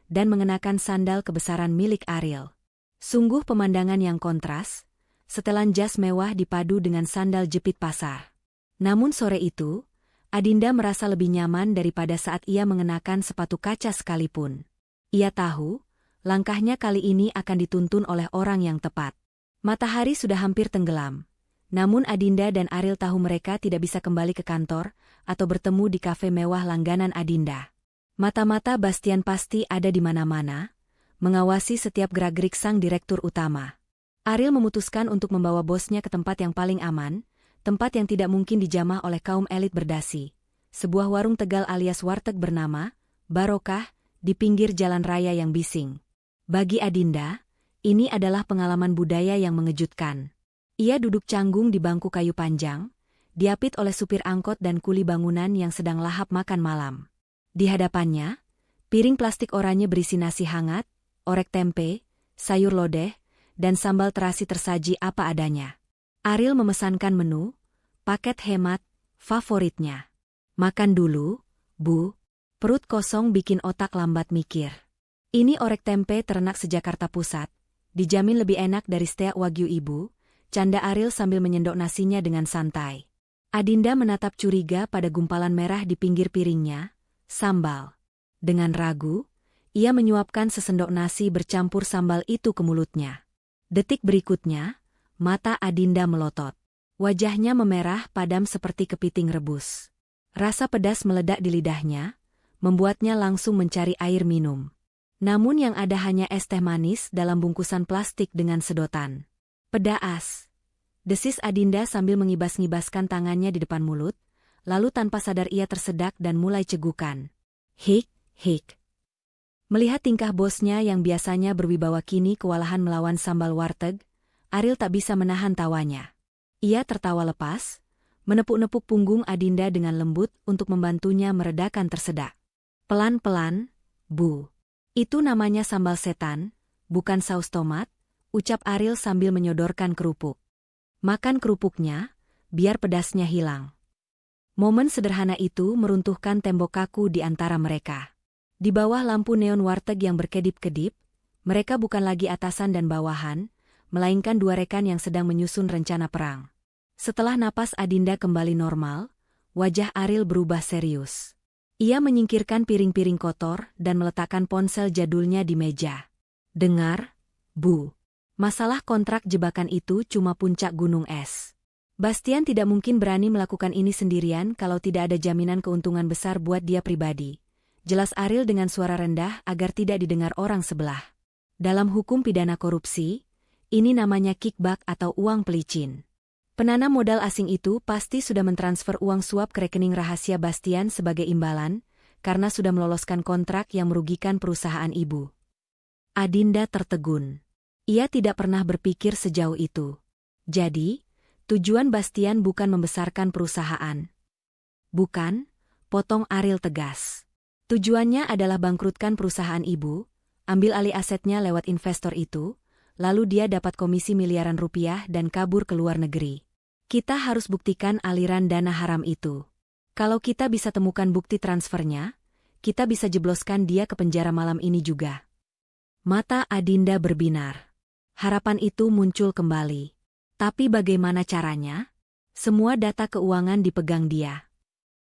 dan mengenakan sandal kebesaran milik Ariel. Sungguh pemandangan yang kontras, setelan jas mewah dipadu dengan sandal jepit pasar. Namun sore itu, Adinda merasa lebih nyaman daripada saat ia mengenakan sepatu kaca sekalipun. Ia tahu, langkahnya kali ini akan dituntun oleh orang yang tepat. Matahari sudah hampir tenggelam. Namun Adinda dan Ariel tahu mereka tidak bisa kembali ke kantor atau bertemu di kafe mewah langganan Adinda. Mata-mata Bastian pasti ada di mana-mana, mengawasi setiap gerak-gerik sang direktur utama. Ariel memutuskan untuk membawa bosnya ke tempat yang paling aman, tempat yang tidak mungkin dijamah oleh kaum elit berdasi. Sebuah warung Tegal alias warteg bernama Barokah di pinggir jalan raya yang bising. Bagi Adinda, ini adalah pengalaman budaya yang mengejutkan. Ia duduk canggung di bangku kayu panjang, diapit oleh supir angkot dan kuli bangunan yang sedang lahap makan malam. Di hadapannya, piring plastik oranye berisi nasi hangat, orek tempe, sayur lodeh, dan sambal terasi tersaji apa adanya. Ariel memesankan menu, paket hemat, favoritnya. "Makan dulu, Bu." Perut kosong bikin otak lambat mikir. Ini orek tempe ternak sejakarta Pusat, dijamin lebih enak dari steak wagyu Ibu, canda Ariel sambil menyendok nasinya dengan santai. Adinda menatap curiga pada gumpalan merah di pinggir piringnya, sambal. Dengan ragu, ia menyuapkan sesendok nasi bercampur sambal itu ke mulutnya. Detik berikutnya, mata Adinda melotot. Wajahnya memerah padam seperti kepiting rebus. Rasa pedas meledak di lidahnya, membuatnya langsung mencari air minum. Namun yang ada hanya es teh manis dalam bungkusan plastik dengan sedotan. "Pedas," desis Adinda sambil mengibas-ngibaskan tangannya di depan mulut, lalu tanpa sadar ia tersedak dan mulai cegukan. "Hik, hik." Melihat tingkah bosnya yang biasanya berwibawa kini kewalahan melawan sambal warteg, Ariel tak bisa menahan tawanya. Ia tertawa lepas, menepuk-nepuk punggung Adinda dengan lembut untuk membantunya meredakan tersedak. "Pelan-pelan, Bu. Itu namanya sambal setan, bukan saus tomat," ucap Ariel sambil menyodorkan kerupuk. "Makan kerupuknya, biar pedasnya hilang." Momen sederhana itu meruntuhkan tembok kaku di antara mereka. Di bawah lampu neon warteg yang berkedip-kedip, mereka bukan lagi atasan dan bawahan, melainkan dua rekan yang sedang menyusun rencana perang. Setelah napas Adinda kembali normal, wajah Ariel berubah serius. Ia menyingkirkan piring-piring kotor dan meletakkan ponsel jadulnya di meja. "Dengar, Bu. Masalah kontrak jebakan itu cuma puncak gunung es. Bastian tidak mungkin berani melakukan ini sendirian kalau tidak ada jaminan keuntungan besar buat dia pribadi," jelas Ariel dengan suara rendah agar tidak didengar orang sebelah. "Dalam hukum pidana korupsi, ini namanya kickback atau uang pelicin. Penanam modal asing itu pasti sudah mentransfer uang suap ke rekening rahasia Bastian sebagai imbalan, karena sudah meloloskan kontrak yang merugikan perusahaan ibu." Adinda tertegun. Ia tidak pernah berpikir sejauh itu. Jadi, tujuan Bastian bukan membesarkan perusahaan. "Bukan," potong Ariel tegas. "Tujuannya adalah bangkrutkan perusahaan ibu, ambil alih asetnya lewat investor itu, lalu dia dapat komisi miliaran rupiah dan kabur ke luar negeri. Kita harus buktikan aliran dana haram itu. Kalau kita bisa temukan bukti transfernya, kita bisa jebloskan dia ke penjara malam ini juga." Mata Adinda berbinar. Harapan itu muncul kembali. Tapi bagaimana caranya? Semua data keuangan dipegang dia.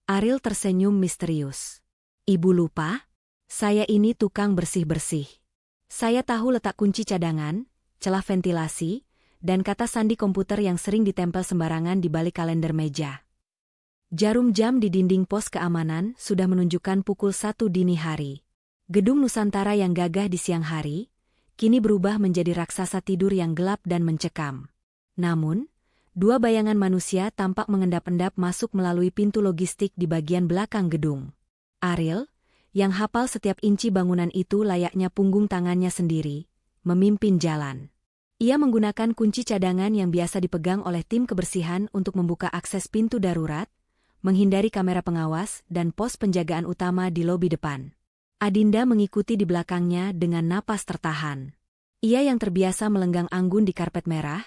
Ariel tersenyum misterius. "Ibu lupa? Saya ini tukang bersih-bersih. Saya tahu letak kunci cadangan, celah ventilasi, dan kata sandi komputer yang sering ditempel sembarangan di balik kalender meja. Jarum jam di dinding pos keamanan sudah menunjukkan pukul 1 dini hari. Gedung Nusantara yang gagah di siang hari, kini berubah menjadi raksasa tidur yang gelap dan mencekam. Namun, dua bayangan manusia tampak mengendap-endap masuk melalui pintu logistik di bagian belakang gedung. Ariel, yang hafal setiap inci bangunan itu layaknya punggung tangannya sendiri, memimpin jalan. Ia menggunakan kunci cadangan yang biasa dipegang oleh tim kebersihan untuk membuka akses pintu darurat, menghindari kamera pengawas dan pos penjagaan utama di lobi depan. Adinda mengikuti di belakangnya dengan napas tertahan. Ia yang terbiasa melenggang anggun di karpet merah,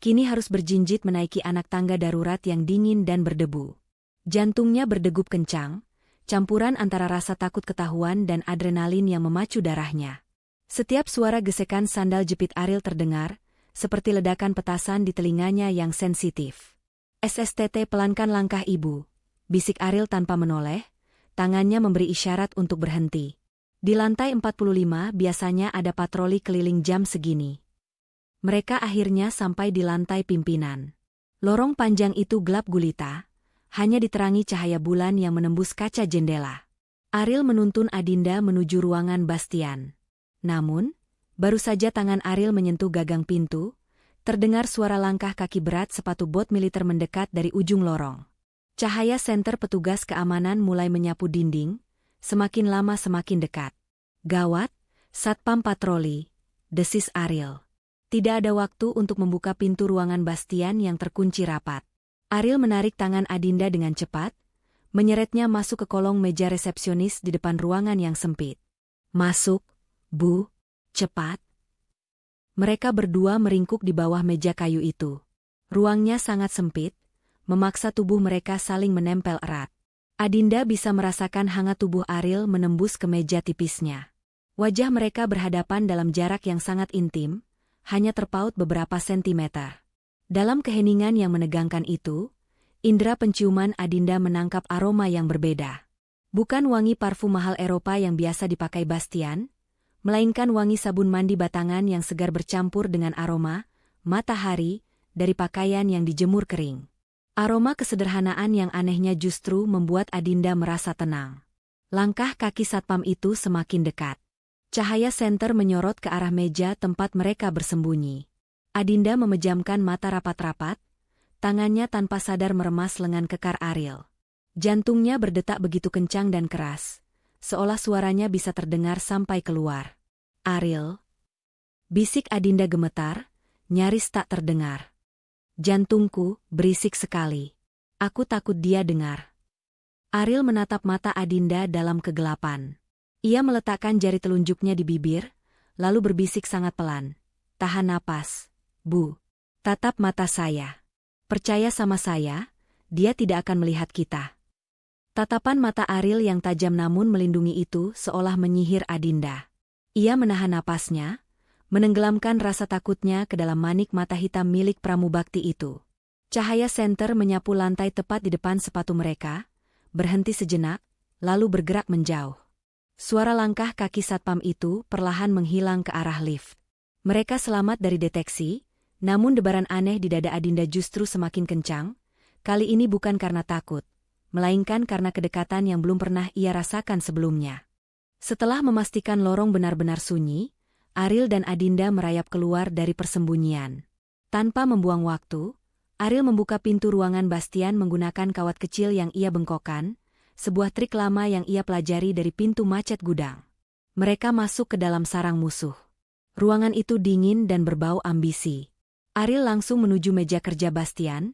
kini harus berjinjit menaiki anak tangga darurat yang dingin dan berdebu. Jantungnya berdegup kencang, campuran antara rasa takut ketahuan dan adrenalin yang memacu darahnya. Setiap suara gesekan sandal jepit Ariel terdengar, seperti ledakan petasan di telinganya yang sensitif. "SSTT, pelankan langkah ibu," bisik Ariel tanpa menoleh, tangannya memberi isyarat untuk berhenti. Di lantai 45 biasanya ada patroli keliling jam segini. Mereka akhirnya sampai di lantai pimpinan. Lorong panjang itu gelap gulita, hanya diterangi cahaya bulan yang menembus kaca jendela. Ariel menuntun Adinda menuju ruangan Bastian. Namun, baru saja tangan Ariel menyentuh gagang pintu, terdengar suara langkah kaki berat sepatu bot militer mendekat dari ujung lorong. Cahaya senter petugas keamanan mulai menyapu dinding, semakin lama semakin dekat. "Gawat, satpam patroli," desis Ariel. Tidak ada waktu untuk membuka pintu ruangan Bastian yang terkunci rapat. Ariel menarik tangan Adinda dengan cepat, menyeretnya masuk ke kolong meja resepsionis di depan ruangan yang sempit. "Masuk, Bu, cepat." Mereka berdua meringkuk di bawah meja kayu itu. Ruangnya sangat sempit, memaksa tubuh mereka saling menempel erat. Adinda bisa merasakan hangat tubuh Ariel menembus ke meja tipisnya. Wajah mereka berhadapan dalam jarak yang sangat intim, hanya terpaut beberapa sentimeter. Dalam keheningan yang menegangkan itu, indera penciuman Adinda menangkap aroma yang berbeda. Bukan wangi parfum mahal Eropa yang biasa dipakai Bastian, melainkan wangi sabun mandi batangan yang segar bercampur dengan aroma matahari dari pakaian yang dijemur kering. Aroma kesederhanaan yang anehnya justru membuat Adinda merasa tenang. Langkah kaki satpam itu semakin dekat. Cahaya senter menyorot ke arah meja tempat mereka bersembunyi. Adinda memejamkan mata rapat-rapat, tangannya tanpa sadar meremas lengan kekar Ariel. Jantungnya berdetak begitu kencang dan keras, seolah suaranya bisa terdengar sampai keluar. "Ariel," bisik Adinda gemetar, nyaris tak terdengar. "Jantungku," berisik sekali. "Aku takut dia dengar." Ariel menatap mata Adinda dalam kegelapan. Ia meletakkan jari telunjuknya di bibir, lalu berbisik sangat pelan. "Tahan napas, Bu. Tatap mata saya. Percaya sama saya, dia tidak akan melihat kita." Tatapan mata Ariel yang tajam namun melindungi itu seolah menyihir Adinda. Ia menahan napasnya, menenggelamkan rasa takutnya ke dalam manik mata hitam milik pramubakti itu. Cahaya senter menyapu lantai tepat di depan sepatu mereka, berhenti sejenak, lalu bergerak menjauh. Suara langkah kaki satpam itu perlahan menghilang ke arah lift. Mereka selamat dari deteksi, namun debaran aneh di dada Adinda justru semakin kencang, kali ini bukan karena takut, melainkan karena kedekatan yang belum pernah ia rasakan sebelumnya. Setelah memastikan lorong benar-benar sunyi, Ariel dan Adinda merayap keluar dari persembunyian. Tanpa membuang waktu, Ariel membuka pintu ruangan Bastian menggunakan kawat kecil yang ia bengkokkan, sebuah trik lama yang ia pelajari dari pintu macet gudang. Mereka masuk ke dalam sarang musuh. Ruangan itu dingin dan berbau ambisi. Ariel langsung menuju meja kerja Bastian,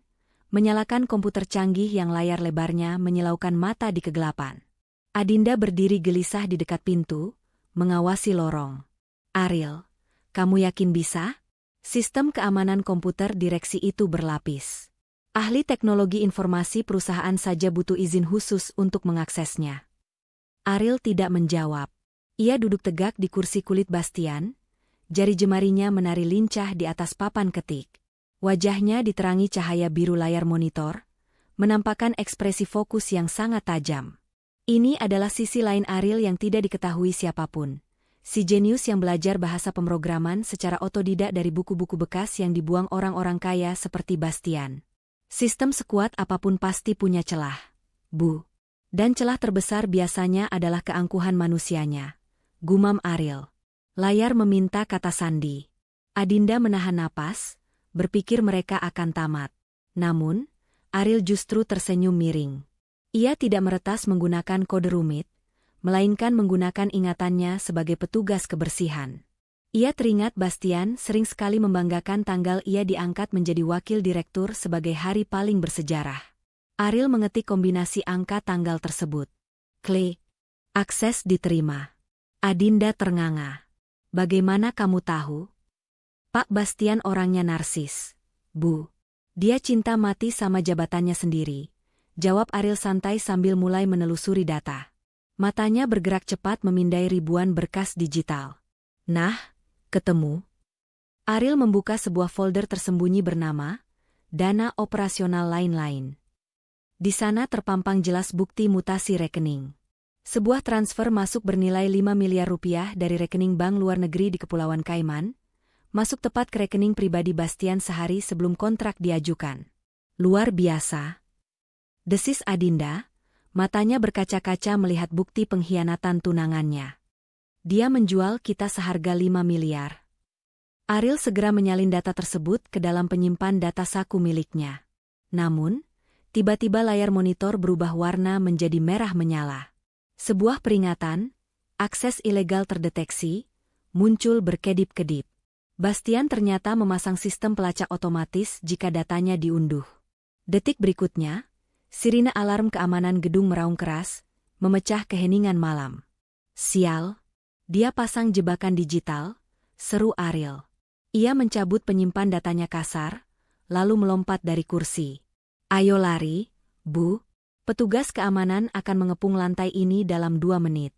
menyalakan komputer canggih yang layar lebarnya menyilaukan mata di kegelapan. Adinda berdiri gelisah di dekat pintu, mengawasi lorong. "Ariel, kamu yakin bisa?" Sistem keamanan komputer direksi itu berlapis. Ahli teknologi informasi perusahaan saja butuh izin khusus untuk mengaksesnya. Ariel tidak menjawab. Ia duduk tegak di kursi kulit Bastian, jari jemarinya menari lincah di atas papan ketik. Wajahnya diterangi cahaya biru layar monitor, menampakkan ekspresi fokus yang sangat tajam. Ini adalah sisi lain Ariel yang tidak diketahui siapapun. si jenius yang belajar bahasa pemrograman secara otodidak dari buku-buku bekas yang dibuang orang-orang kaya seperti Bastian. Sistem sekuat apapun pasti punya celah, Bu. Dan celah terbesar biasanya adalah keangkuhan manusianya, gumam Ariel. Layar meminta kata sandi. Adinda menahan napas, berpikir mereka akan tamat. Namun, Ariel justru tersenyum miring. Ia tidak meretas menggunakan kode rumit, melainkan menggunakan ingatannya sebagai petugas kebersihan. Ia teringat Bastian sering sekali membanggakan tanggal ia diangkat menjadi wakil direktur sebagai hari paling bersejarah. Ariel mengetik kombinasi angka tanggal tersebut. Klik. Akses diterima. Adinda ternganga. Bagaimana kamu tahu? Pak Bastian orangnya narsis, Bu. Dia cinta mati sama jabatannya sendiri, jawab Ariel santai sambil mulai menelusuri data. Matanya bergerak cepat memindai ribuan berkas digital. Nah, ketemu. Ariel membuka sebuah folder tersembunyi bernama Dana Operasional Lain-Lain. Di sana terpampang jelas bukti mutasi rekening. Sebuah transfer masuk bernilai 5 miliar rupiah dari rekening bank luar negeri di Kepulauan Kaiman, masuk tepat ke rekening pribadi Bastian sehari sebelum kontrak diajukan. Luar biasa. Desis Adinda, matanya berkaca-kaca melihat bukti pengkhianatan tunangannya. Dia menjual kita seharga 5 miliar. Ariel segera menyalin data tersebut ke dalam penyimpan data saku miliknya. Namun, tiba-tiba layar monitor berubah warna menjadi merah menyala. Sebuah peringatan, akses ilegal terdeteksi, muncul berkedip-kedip. Bastian ternyata memasang sistem pelacak otomatis jika datanya diunduh. Detik berikutnya, sirine alarm keamanan gedung meraung keras, memecah keheningan malam. Sial, dia pasang jebakan digital, seru Ariel. Ia mencabut penyimpan datanya kasar, lalu melompat dari kursi. Ayo lari, Bu. Petugas keamanan akan mengepung lantai ini dalam 2 menit.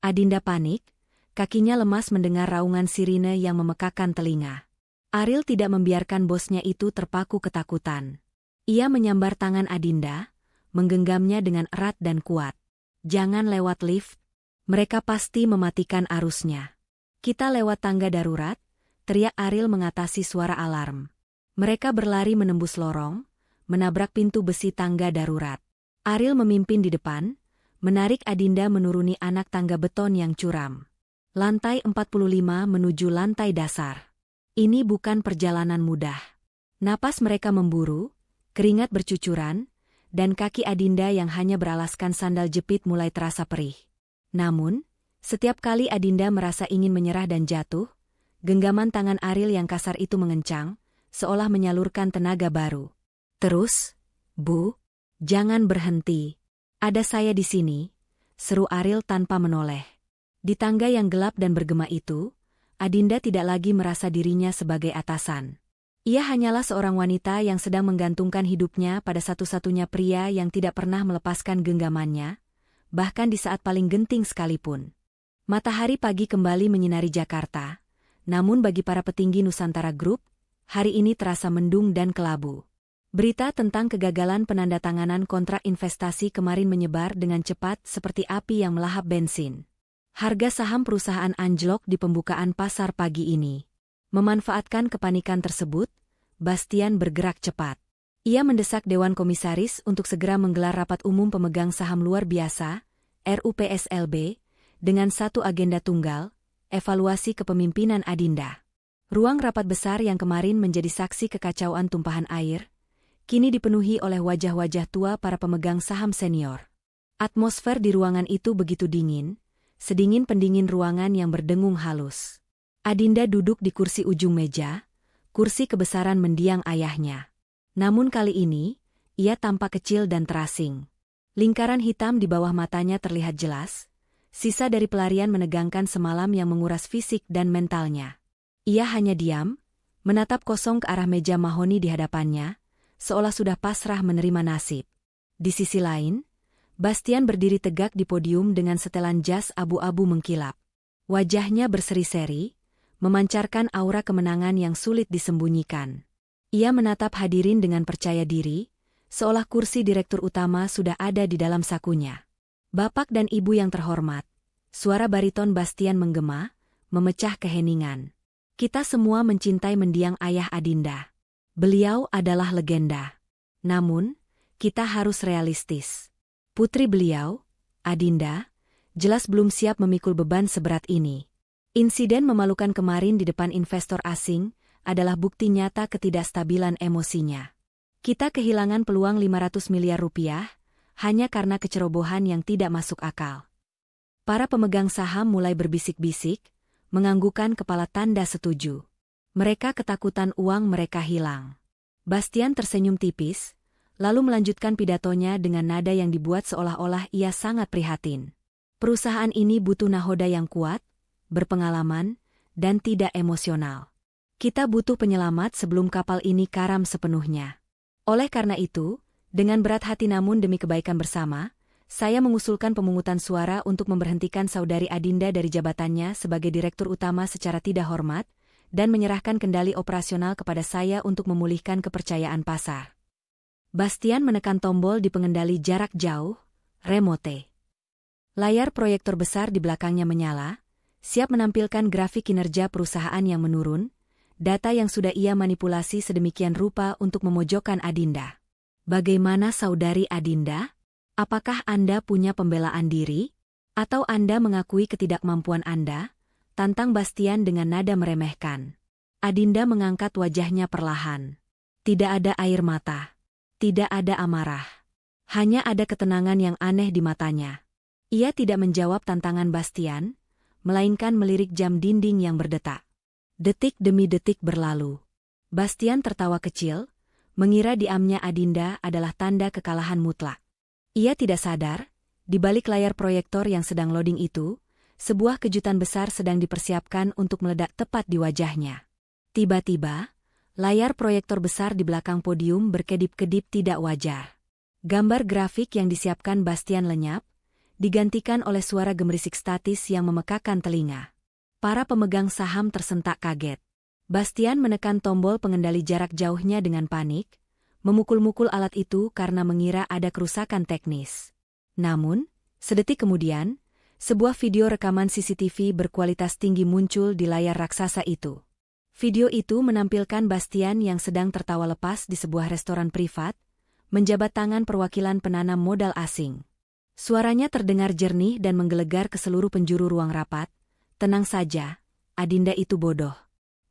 Adinda panik, kakinya lemas mendengar raungan sirine yang memekakan telinga. Ariel tidak membiarkan bosnya itu terpaku ketakutan. Ia menyambar tangan Adinda, menggenggamnya dengan erat dan kuat. Jangan lewat lift, mereka pasti mematikan arusnya. Kita lewat tangga darurat, teriak Ariel mengatasi suara alarm. Mereka berlari menembus lorong, menabrak pintu besi tangga darurat. Ariel memimpin di depan, menarik Adinda menuruni anak tangga beton yang curam. Lantai 45 menuju lantai dasar. Ini bukan perjalanan mudah. Napas mereka memburu, keringat bercucuran, dan kaki Adinda yang hanya beralaskan sandal jepit mulai terasa perih. Namun, setiap kali Adinda merasa ingin menyerah dan jatuh, genggaman tangan Ariel yang kasar itu mengencang, seolah menyalurkan tenaga baru. Terus, Bu, jangan berhenti. Ada saya di sini, seru Ariel tanpa menoleh. Di tangga yang gelap dan bergema itu, Adinda tidak lagi merasa dirinya sebagai atasan. Ia hanyalah seorang wanita yang sedang menggantungkan hidupnya pada satu-satunya pria yang tidak pernah melepaskan genggamannya, bahkan di saat paling genting sekalipun. Matahari pagi kembali menyinari Jakarta, namun bagi para petinggi Nusantara Group, hari ini terasa mendung dan kelabu. Berita tentang kegagalan penandatanganan kontrak investasi kemarin menyebar dengan cepat seperti api yang melahap bensin. Harga saham perusahaan anjlok di pembukaan pasar pagi ini. Memanfaatkan kepanikan tersebut, Bastian bergerak cepat. Ia mendesak Dewan Komisaris untuk segera menggelar rapat umum pemegang saham luar biasa, RUPSLB, dengan satu agenda tunggal, evaluasi kepemimpinan Adinda. Ruang rapat besar yang kemarin menjadi saksi kekacauan tumpahan air, kini dipenuhi oleh wajah-wajah tua para pemegang saham senior. Atmosfer di ruangan itu begitu dingin, sedingin pendingin ruangan yang berdengung halus. Adinda duduk di kursi ujung meja, kursi kebesaran mendiang ayahnya. Namun kali ini, ia tampak kecil dan terasing. Lingkaran hitam di bawah matanya terlihat jelas, sisa dari pelarian menegangkan semalam yang menguras fisik dan mentalnya. Ia hanya diam, menatap kosong ke arah meja mahoni di hadapannya, seolah sudah pasrah menerima nasib. Di sisi lain, Bastian berdiri tegak di podium dengan setelan jas abu-abu mengkilap. Wajahnya berseri-seri, memancarkan aura kemenangan yang sulit disembunyikan. Ia menatap hadirin dengan percaya diri, seolah kursi direktur utama sudah ada di dalam sakunya. Bapak dan Ibu yang terhormat, Suara bariton Bastian menggema, memecah keheningan. Kita semua mencintai mendiang ayah Adinda. Beliau adalah legenda. Namun, kita harus realistis. Putri beliau, Adinda, jelas belum siap memikul beban seberat ini. Insiden memalukan kemarin di depan investor asing adalah bukti nyata ketidakstabilan emosinya. Kita kehilangan peluang 500 miliar rupiah hanya karena kecerobohan yang tidak masuk akal. Para pemegang saham mulai berbisik-bisik, menganggukkan kepala tanda setuju. Mereka ketakutan uang mereka hilang. Bastian tersenyum tipis, lalu melanjutkan pidatonya dengan nada yang dibuat seolah-olah ia sangat prihatin. Perusahaan ini butuh nahoda yang kuat, berpengalaman, dan tidak emosional. Kita butuh penyelamat sebelum kapal ini karam sepenuhnya. Oleh karena itu, dengan berat hati namun demi kebaikan bersama, saya mengusulkan pemungutan suara untuk memberhentikan Saudari Adinda dari jabatannya sebagai Direktur Utama secara tidak hormat, dan menyerahkan kendali operasional kepada saya untuk memulihkan kepercayaan pasar. Bastian menekan tombol di pengendali jarak jauh, remote. Layar proyektor besar di belakangnya menyala, siap menampilkan grafik kinerja perusahaan yang menurun, data yang sudah ia manipulasi sedemikian rupa untuk memojokkan Adinda. Bagaimana Saudari Adinda? Apakah Anda punya pembelaan diri? Atau Anda mengakui ketidakmampuan Anda? Tantang Bastian dengan nada meremehkan. Adinda mengangkat wajahnya perlahan. Tidak ada air mata. Tidak ada amarah. Hanya ada ketenangan yang aneh di matanya. Ia tidak menjawab tantangan Bastian, melainkan melirik jam dinding yang berdetak. Detik demi detik berlalu. Bastian tertawa kecil, mengira diamnya Adinda adalah tanda kekalahan mutlak. Ia tidak sadar, di balik layar proyektor yang sedang loading itu, sebuah kejutan besar sedang dipersiapkan untuk meledak tepat di wajahnya. Tiba-tiba, layar proyektor besar di belakang podium berkedip-kedip tidak wajar. Gambar grafik yang disiapkan Bastian lenyap, digantikan oleh suara gemerisik statis yang memekakan telinga. Para pemegang saham tersentak kaget. Bastian menekan tombol pengendali jarak jauhnya dengan panik, memukul-mukul alat itu karena mengira ada kerusakan teknis. Namun, sedetik kemudian, sebuah video rekaman CCTV berkualitas tinggi muncul di layar raksasa itu. Video itu menampilkan Bastian yang sedang tertawa lepas di sebuah restoran privat, menjabat tangan perwakilan penanam modal asing. Suaranya terdengar jernih dan menggelegar ke seluruh penjuru ruang rapat. Tenang saja, Adinda itu bodoh.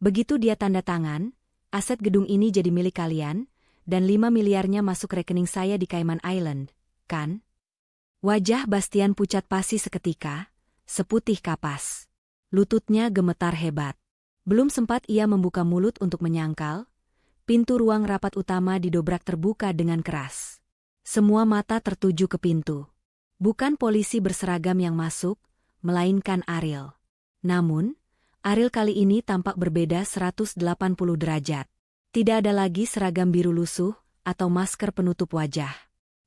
Begitu dia tanda tangan, aset gedung ini jadi milik kalian, dan 5 miliarnya masuk rekening saya di Cayman Island, kan? Wajah Bastian pucat pasi seketika, seputih kapas. Lututnya gemetar hebat. Belum sempat ia membuka mulut untuk menyangkal, pintu ruang rapat utama didobrak terbuka dengan keras. Semua mata tertuju ke pintu. Bukan polisi berseragam yang masuk, melainkan Ariel. Namun, Ariel kali ini tampak berbeda 180 derajat. Tidak ada lagi seragam biru lusuh atau masker penutup wajah.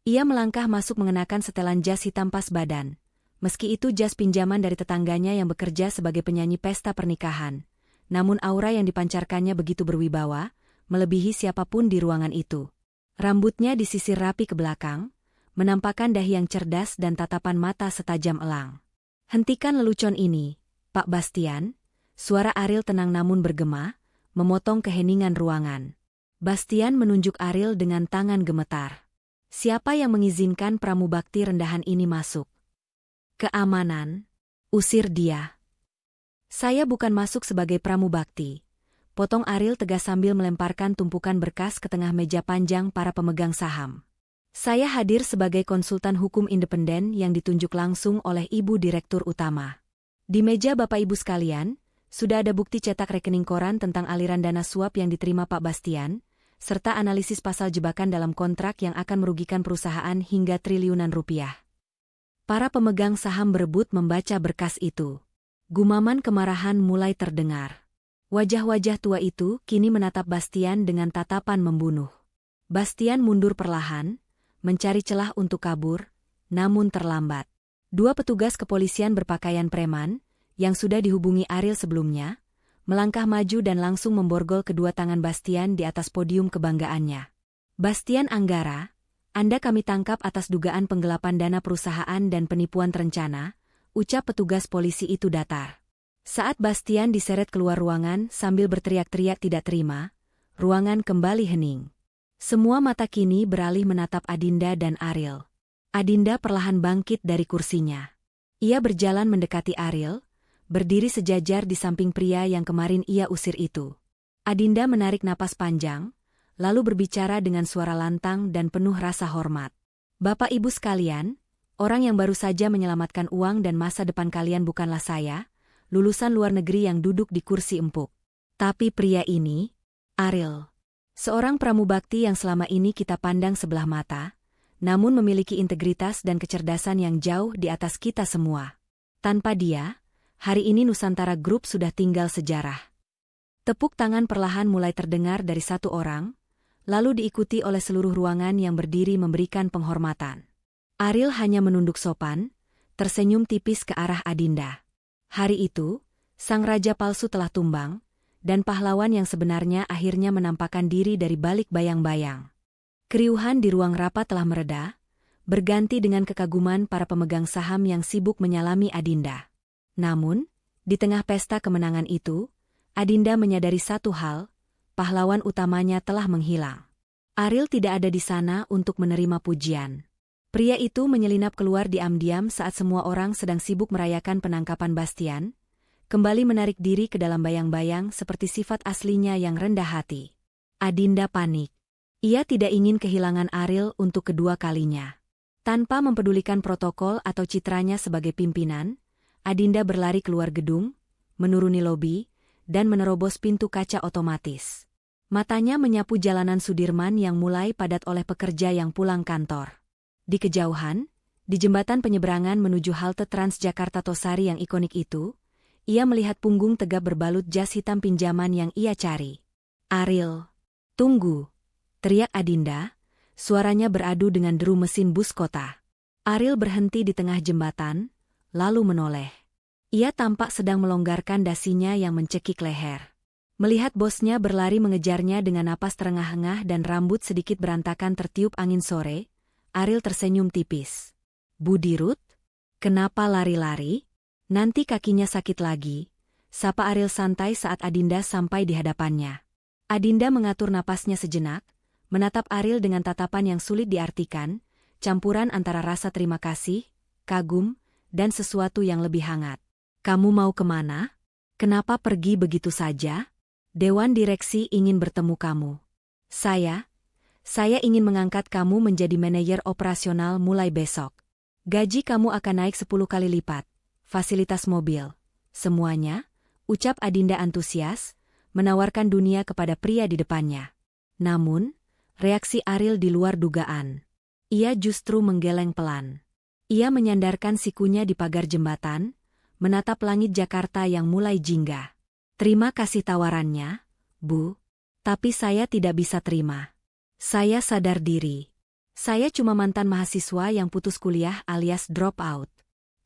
Ia melangkah masuk mengenakan setelan jas hitam pas badan. Meski itu jas pinjaman dari tetangganya yang bekerja sebagai penyanyi pesta pernikahan. Namun aura yang dipancarkannya begitu berwibawa, melebihi siapapun di ruangan itu. Rambutnya disisir rapi ke belakang, menampakkan dahi yang cerdas dan tatapan mata setajam elang. Hentikan lelucon ini, Pak Bastian. Suara Ariel tenang namun bergema, memotong keheningan ruangan. Bastian menunjuk Ariel dengan tangan gemetar. Siapa yang mengizinkan pramubakti rendahan ini masuk? Keamanan. Usir dia. Saya bukan masuk sebagai pramubakti. Potong Ariel tegas sambil melemparkan tumpukan berkas ke tengah meja panjang para pemegang saham. Saya hadir sebagai konsultan hukum independen yang ditunjuk langsung oleh Ibu Direktur Utama. Di meja Bapak Ibu sekalian, sudah ada bukti cetak rekening koran tentang aliran dana suap yang diterima Pak Bastian, serta analisis pasal jebakan dalam kontrak yang akan merugikan perusahaan hingga triliunan rupiah. Para pemegang saham berebut membaca berkas itu. Gumaman kemarahan mulai terdengar. Wajah-wajah tua itu kini menatap Bastian dengan tatapan membunuh. Bastian mundur perlahan, mencari celah untuk kabur, namun terlambat. Dua petugas kepolisian berpakaian preman, yang sudah dihubungi Ariel sebelumnya, melangkah maju dan langsung memborgol kedua tangan Bastian di atas podium kebanggaannya. Bastian Anggara, Anda kami tangkap atas dugaan penggelapan dana perusahaan dan penipuan terencana, ucap petugas polisi itu datar. Saat Bastian diseret keluar ruangan sambil berteriak-teriak tidak terima, ruangan kembali hening. Semua mata kini beralih menatap Adinda dan Ariel. Adinda perlahan bangkit dari kursinya. Ia berjalan mendekati Ariel, berdiri sejajar di samping pria yang kemarin ia usir itu. Adinda menarik napas panjang, lalu berbicara dengan suara lantang dan penuh rasa hormat. Bapak Ibu sekalian, orang yang baru saja menyelamatkan uang dan masa depan kalian bukanlah saya, lulusan luar negeri yang duduk di kursi empuk. Tapi pria ini, Ariel, seorang pramubakti yang selama ini kita pandang sebelah mata, namun memiliki integritas dan kecerdasan yang jauh di atas kita semua. Tanpa dia, hari ini Nusantara Group sudah tinggal sejarah. Tepuk tangan perlahan mulai terdengar dari satu orang, lalu diikuti oleh seluruh ruangan yang berdiri memberikan penghormatan. Ariel hanya menunduk sopan, tersenyum tipis ke arah Adinda. Hari itu, sang raja palsu telah tumbang, dan pahlawan yang sebenarnya akhirnya menampakkan diri dari balik bayang-bayang. Keriuhan di ruang rapat telah mereda, berganti dengan kekaguman para pemegang saham yang sibuk menyalami Adinda. Namun, di tengah pesta kemenangan itu, Adinda menyadari satu hal, pahlawan utamanya telah menghilang. Ariel tidak ada di sana untuk menerima pujian. Pria itu menyelinap keluar diam-diam saat semua orang sedang sibuk merayakan penangkapan Bastian, kembali menarik diri ke dalam bayang-bayang seperti sifat aslinya yang rendah hati. Adinda panik. Ia tidak ingin kehilangan Ariel untuk kedua kalinya. Tanpa mempedulikan protokol atau citranya sebagai pimpinan, Adinda berlari keluar gedung, menuruni lobi, dan menerobos pintu kaca otomatis. Matanya menyapu jalanan Sudirman yang mulai padat oleh pekerja yang pulang kantor. Di kejauhan, di jembatan penyeberangan menuju halte Transjakarta Tosari yang ikonik itu, ia melihat punggung tegap berbalut jas hitam pinjaman yang ia cari. Ariel, tunggu! Teriak Adinda, suaranya beradu dengan deru mesin bus kota. Ariel berhenti di tengah jembatan, lalu menoleh. Ia tampak sedang melonggarkan dasinya yang mencekik leher. Melihat bosnya berlari mengejarnya dengan napas terengah-engah dan rambut sedikit berantakan tertiup angin sore, Ariel tersenyum tipis. Bu Dirut, kenapa lari-lari? Nanti kakinya sakit lagi, sapa Ariel santai saat Adinda sampai di hadapannya. Adinda mengatur napasnya sejenak, menatap Ariel dengan tatapan yang sulit diartikan, campuran antara rasa terima kasih, kagum, dan sesuatu yang lebih hangat. Kamu mau kemana? Kenapa pergi begitu saja? Dewan direksi ingin bertemu kamu. Saya ingin mengangkat kamu menjadi manajer operasional mulai besok. Gaji kamu akan naik 10 kali lipat, fasilitas mobil, semuanya, ucap Adinda antusias, menawarkan dunia kepada pria di depannya. Namun, reaksi Ariel di luar dugaan. Ia justru menggeleng pelan. Ia menyandarkan sikunya di pagar jembatan, menatap langit Jakarta yang mulai jingga. Terima kasih tawarannya, Bu. Tapi saya tidak bisa terima. Saya sadar diri. Saya cuma mantan mahasiswa yang putus kuliah alias drop out.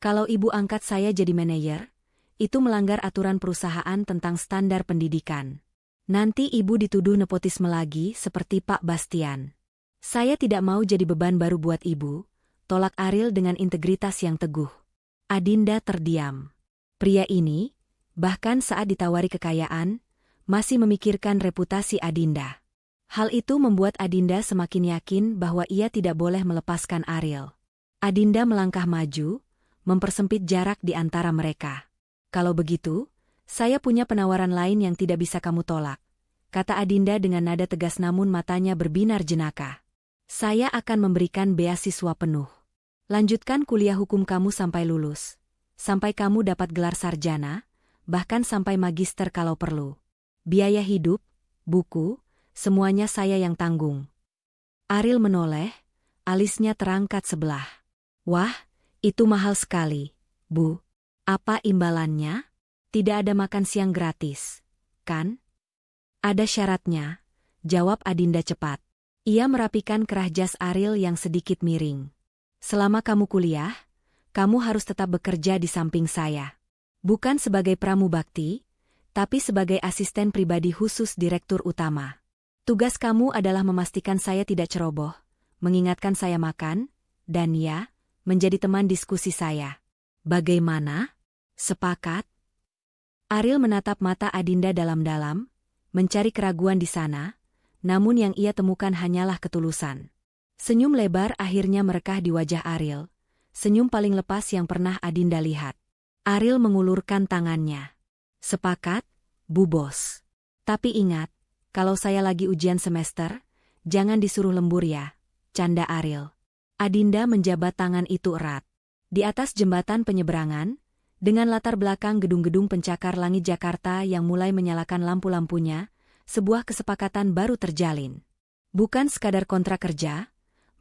Kalau ibu angkat saya jadi manajer, itu melanggar aturan perusahaan tentang standar pendidikan. Nanti ibu dituduh nepotisme lagi seperti Pak Bastian. Saya tidak mau jadi beban baru buat ibu, tolak Ariel dengan integritas yang teguh. Adinda terdiam. Pria ini, bahkan saat ditawari kekayaan, masih memikirkan reputasi Adinda. Hal itu membuat Adinda semakin yakin bahwa ia tidak boleh melepaskan Ariel. Adinda melangkah maju, mempersempit jarak di antara mereka. Kalau begitu, saya punya penawaran lain yang tidak bisa kamu tolak, kata Adinda dengan nada tegas namun matanya berbinar jenaka. Saya akan memberikan beasiswa penuh. Lanjutkan kuliah hukum kamu sampai lulus. Sampai kamu dapat gelar sarjana, bahkan sampai magister kalau perlu. Biaya hidup, buku, semuanya saya yang tanggung. Ariel menoleh, alisnya terangkat sebelah. Wah, itu mahal sekali, Bu. Apa imbalannya? Tidak ada makan siang gratis, kan? Ada syaratnya, jawab Adinda cepat. Ia merapikan kerah jas Ariel yang sedikit miring. Selama kamu kuliah, kamu harus tetap bekerja di samping saya. Bukan sebagai pramubakti, tapi sebagai asisten pribadi khusus direktur utama. Tugas kamu adalah memastikan saya tidak ceroboh, mengingatkan saya makan, dan ya, menjadi teman diskusi saya. Bagaimana? Sepakat? Ariel menatap mata Adinda dalam-dalam, mencari keraguan di sana, namun yang ia temukan hanyalah ketulusan. Senyum lebar akhirnya merekah di wajah Ariel, senyum paling lepas yang pernah Adinda lihat. Ariel mengulurkan tangannya. Sepakat, Bu Bos. Tapi ingat, kalau saya lagi ujian semester, jangan disuruh lembur ya, canda Ariel. Adinda menjabat tangan itu erat. Di atas jembatan penyeberangan, dengan latar belakang gedung-gedung pencakar langit Jakarta yang mulai menyalakan lampu-lampunya, sebuah kesepakatan baru terjalin. Bukan sekadar kontrak kerja,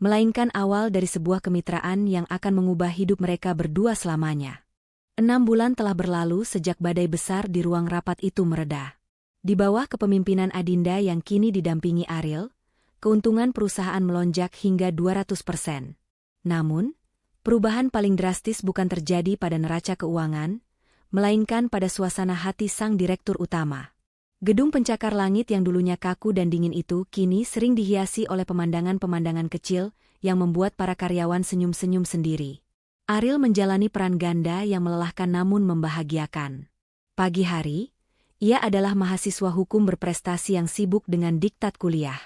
melainkan awal dari sebuah kemitraan yang akan mengubah hidup mereka berdua selamanya. 6 bulan telah berlalu sejak badai besar di ruang rapat itu mereda. Di bawah kepemimpinan Adinda yang kini didampingi Ariel, keuntungan perusahaan melonjak hingga 200%. Namun, perubahan paling drastis bukan terjadi pada neraca keuangan, melainkan pada suasana hati sang direktur utama. Gedung pencakar langit yang dulunya kaku dan dingin itu kini sering dihiasi oleh pemandangan-pemandangan kecil yang membuat para karyawan senyum-senyum sendiri. Ariel menjalani peran ganda yang melelahkan namun membahagiakan. Pagi hari, ia adalah mahasiswa hukum berprestasi yang sibuk dengan diktat kuliah.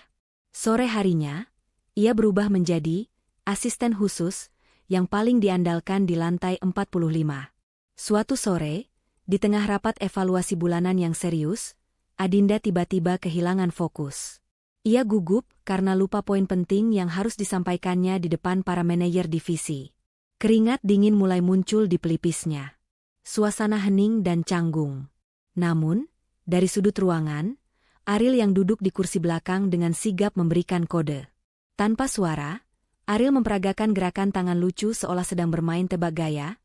Sore harinya, ia berubah menjadi asisten khusus yang paling diandalkan di lantai 45. Suatu sore, di tengah rapat evaluasi bulanan yang serius, Adinda tiba-tiba kehilangan fokus. Ia gugup karena lupa poin penting yang harus disampaikannya di depan para manajer divisi. Keringat dingin mulai muncul di pelipisnya. Suasana hening dan canggung. Namun, dari sudut ruangan, Ariel yang duduk di kursi belakang dengan sigap memberikan kode. Tanpa suara, Ariel memperagakan gerakan tangan lucu seolah sedang bermain tebak gaya,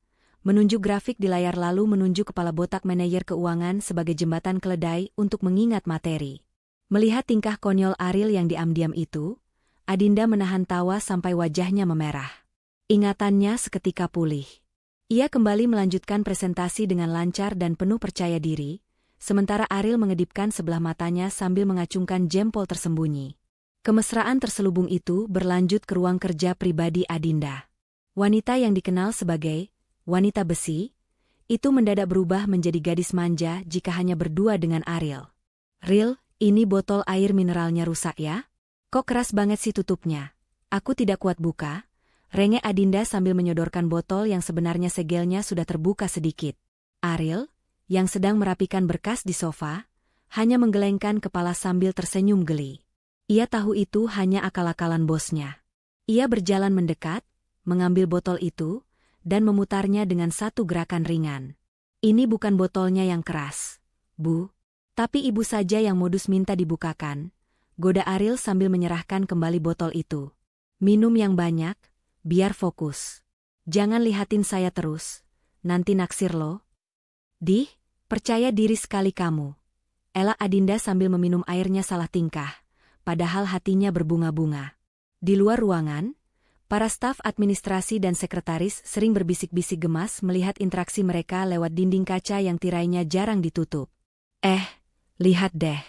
menunjuk grafik di layar lalu menunjuk kepala botak manajer keuangan sebagai jembatan keledai untuk mengingat materi. Melihat tingkah konyol Ariel yang diam-diam itu, Adinda menahan tawa sampai wajahnya memerah. Ingatannya seketika pulih. Ia kembali melanjutkan presentasi dengan lancar dan penuh percaya diri, sementara Ariel mengedipkan sebelah matanya sambil mengacungkan jempol tersembunyi. Kemesraan terselubung itu berlanjut ke ruang kerja pribadi Adinda. Wanita yang dikenal sebagai wanita besi, itu mendadak berubah menjadi gadis manja jika hanya berdua dengan Ariel. "Ril, ini botol air mineralnya rusak ya? Kok keras banget sih tutupnya? Aku tidak kuat buka," rengek Adinda sambil menyodorkan botol yang sebenarnya segelnya sudah terbuka sedikit. Ariel, yang sedang merapikan berkas di sofa, hanya menggelengkan kepala sambil tersenyum geli. Ia tahu itu hanya akal-akalan bosnya. Ia berjalan mendekat, mengambil botol itu, dan memutarnya dengan satu gerakan ringan. "Ini bukan botolnya yang keras, Bu. Tapi ibu saja yang modus minta dibukakan," goda Ariel sambil menyerahkan kembali botol itu. "Minum yang banyak, biar fokus. Jangan lihatin saya terus, nanti naksir lo." "Dih, percaya diri sekali kamu," elak Adinda sambil meminum airnya salah tingkah, padahal hatinya berbunga-bunga. Di luar ruangan, para staf administrasi dan sekretaris sering berbisik-bisik gemas melihat interaksi mereka lewat dinding kaca yang tirainya jarang ditutup. Lihat deh.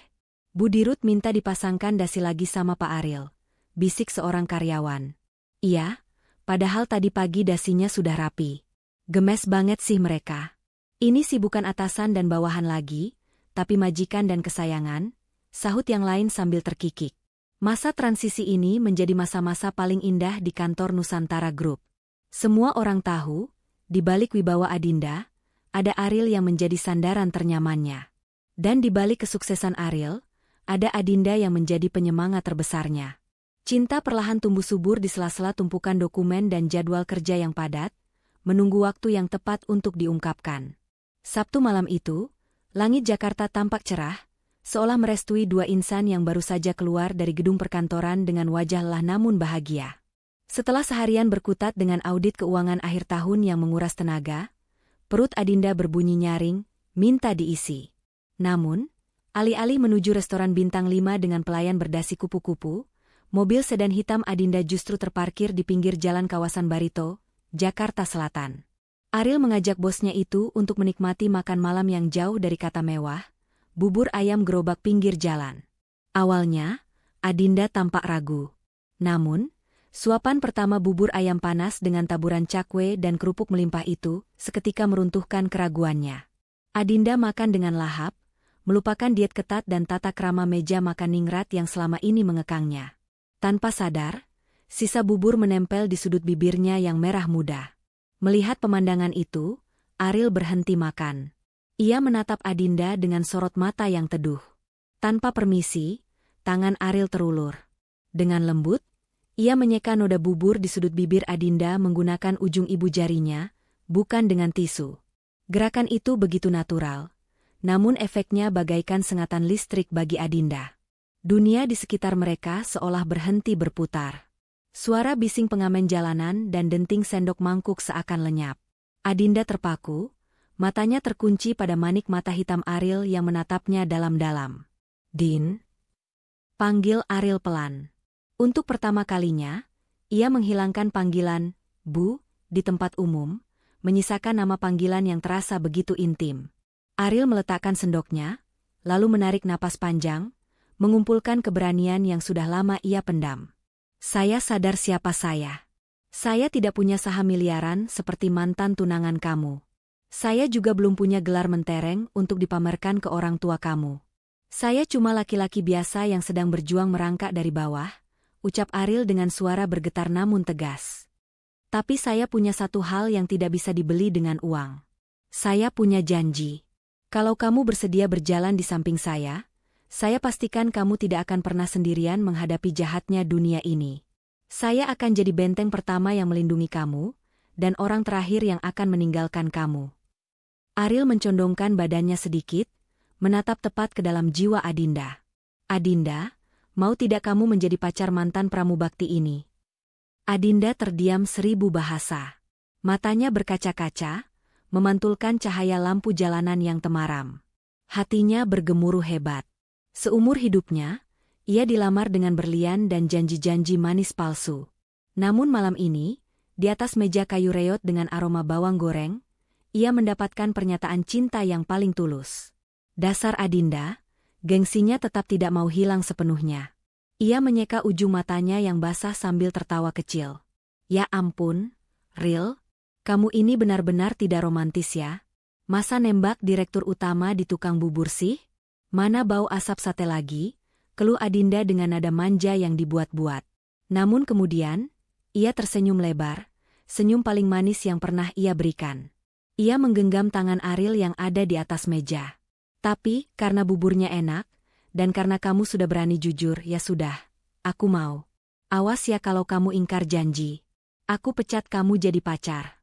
Bu Dirut minta dipasangkan dasi lagi sama Pak Ariel," bisik seorang karyawan. "Iya, padahal tadi pagi dasinya sudah rapi. Gemes banget sih mereka. Ini sih bukan atasan dan bawahan lagi, tapi majikan dan kesayangan," sahut yang lain sambil terkikik. Masa transisi ini menjadi masa-masa paling indah di kantor Nusantara Group. Semua orang tahu, di balik wibawa Adinda, ada Ariel yang menjadi sandaran ternyamannya. Dan di balik kesuksesan Ariel, ada Adinda yang menjadi penyemangat terbesarnya. Cinta perlahan tumbuh subur di sela-sela tumpukan dokumen dan jadwal kerja yang padat, menunggu waktu yang tepat untuk diungkapkan. Sabtu malam itu, langit Jakarta tampak cerah, seolah merestui dua insan yang baru saja keluar dari gedung perkantoran dengan wajah lelah namun bahagia. Setelah seharian berkutat dengan audit keuangan akhir tahun yang menguras tenaga, perut Adinda berbunyi nyaring, minta diisi. Namun, alih-alih menuju restoran bintang 5 dengan pelayan berdasi kupu-kupu, mobil sedan hitam Adinda justru terparkir di pinggir jalan kawasan Barito, Jakarta Selatan. Ariel mengajak bosnya itu untuk menikmati makan malam yang jauh dari kata mewah, bubur ayam gerobak pinggir jalan. Awalnya, Adinda tampak ragu. Namun, Suapan pertama bubur ayam panas dengan taburan cakwe dan kerupuk melimpah itu seketika meruntuhkan keraguannya. Adinda makan dengan lahap, melupakan diet ketat dan tata krama meja makan ningrat yang selama ini mengekangnya. Tanpa sadar, sisa bubur menempel di sudut bibirnya yang merah muda. Melihat pemandangan itu, Ariel berhenti makan. Ia menatap Adinda dengan sorot mata yang teduh. Tanpa permisi, tangan Ariel terulur. Dengan lembut, ia menyeka noda bubur di sudut bibir Adinda menggunakan ujung ibu jarinya, bukan dengan tisu. Gerakan itu begitu natural, namun efeknya bagaikan sengatan listrik bagi Adinda. Dunia di sekitar mereka seolah berhenti berputar. Suara bising pengamen jalanan dan denting sendok mangkuk seakan lenyap. Adinda terpaku, matanya terkunci pada manik mata hitam Ariel yang menatapnya dalam-dalam. "Din?" panggil Ariel pelan. Untuk pertama kalinya, ia menghilangkan panggilan "Bu" di tempat umum, menyisakan nama panggilan yang terasa begitu intim. Ariel meletakkan sendoknya, lalu menarik napas panjang, mengumpulkan keberanian yang sudah lama ia pendam. "Saya sadar siapa saya. Saya tidak punya saham miliaran seperti mantan tunangan kamu. Saya juga belum punya gelar mentereng untuk dipamerkan ke orang tua kamu. Saya cuma laki-laki biasa yang sedang berjuang merangkak dari bawah," ucap Ariel dengan suara bergetar namun tegas. "Tapi saya punya satu hal yang tidak bisa dibeli dengan uang. Saya punya janji. Kalau kamu bersedia berjalan di samping saya pastikan kamu tidak akan pernah sendirian menghadapi jahatnya dunia ini. Saya akan jadi benteng pertama yang melindungi kamu, dan orang terakhir yang akan meninggalkan kamu." Ariel mencondongkan badannya sedikit, menatap tepat ke dalam jiwa Adinda. "Adinda, mau tidak kamu menjadi pacar mantan pramubakti ini?" Adinda terdiam 1000 bahasa. Matanya berkaca-kaca, memantulkan cahaya lampu jalanan yang temaram. Hatinya bergemuruh hebat. Seumur hidupnya, ia dilamar dengan berlian dan janji-janji manis palsu. Namun malam ini, di atas meja kayu reot dengan aroma bawang goreng, ia mendapatkan pernyataan cinta yang paling tulus. Dasar Adinda, gengsinya tetap tidak mau hilang sepenuhnya. Ia menyeka ujung matanya yang basah sambil tertawa kecil. "Ya ampun, Ril, kamu ini benar-benar tidak romantis ya. Masa nembak direktur utama di tukang bubur sih? Mana bau asap sate lagi?" keluh Adinda dengan nada manja yang dibuat-buat. Namun kemudian, ia tersenyum lebar, senyum paling manis yang pernah ia berikan. Ia menggenggam tangan Ariel yang ada di atas meja. "Tapi, karena buburnya enak, dan karena kamu sudah berani jujur, ya sudah, aku mau. Awas ya kalau kamu ingkar janji. Aku pecat kamu jadi pacar."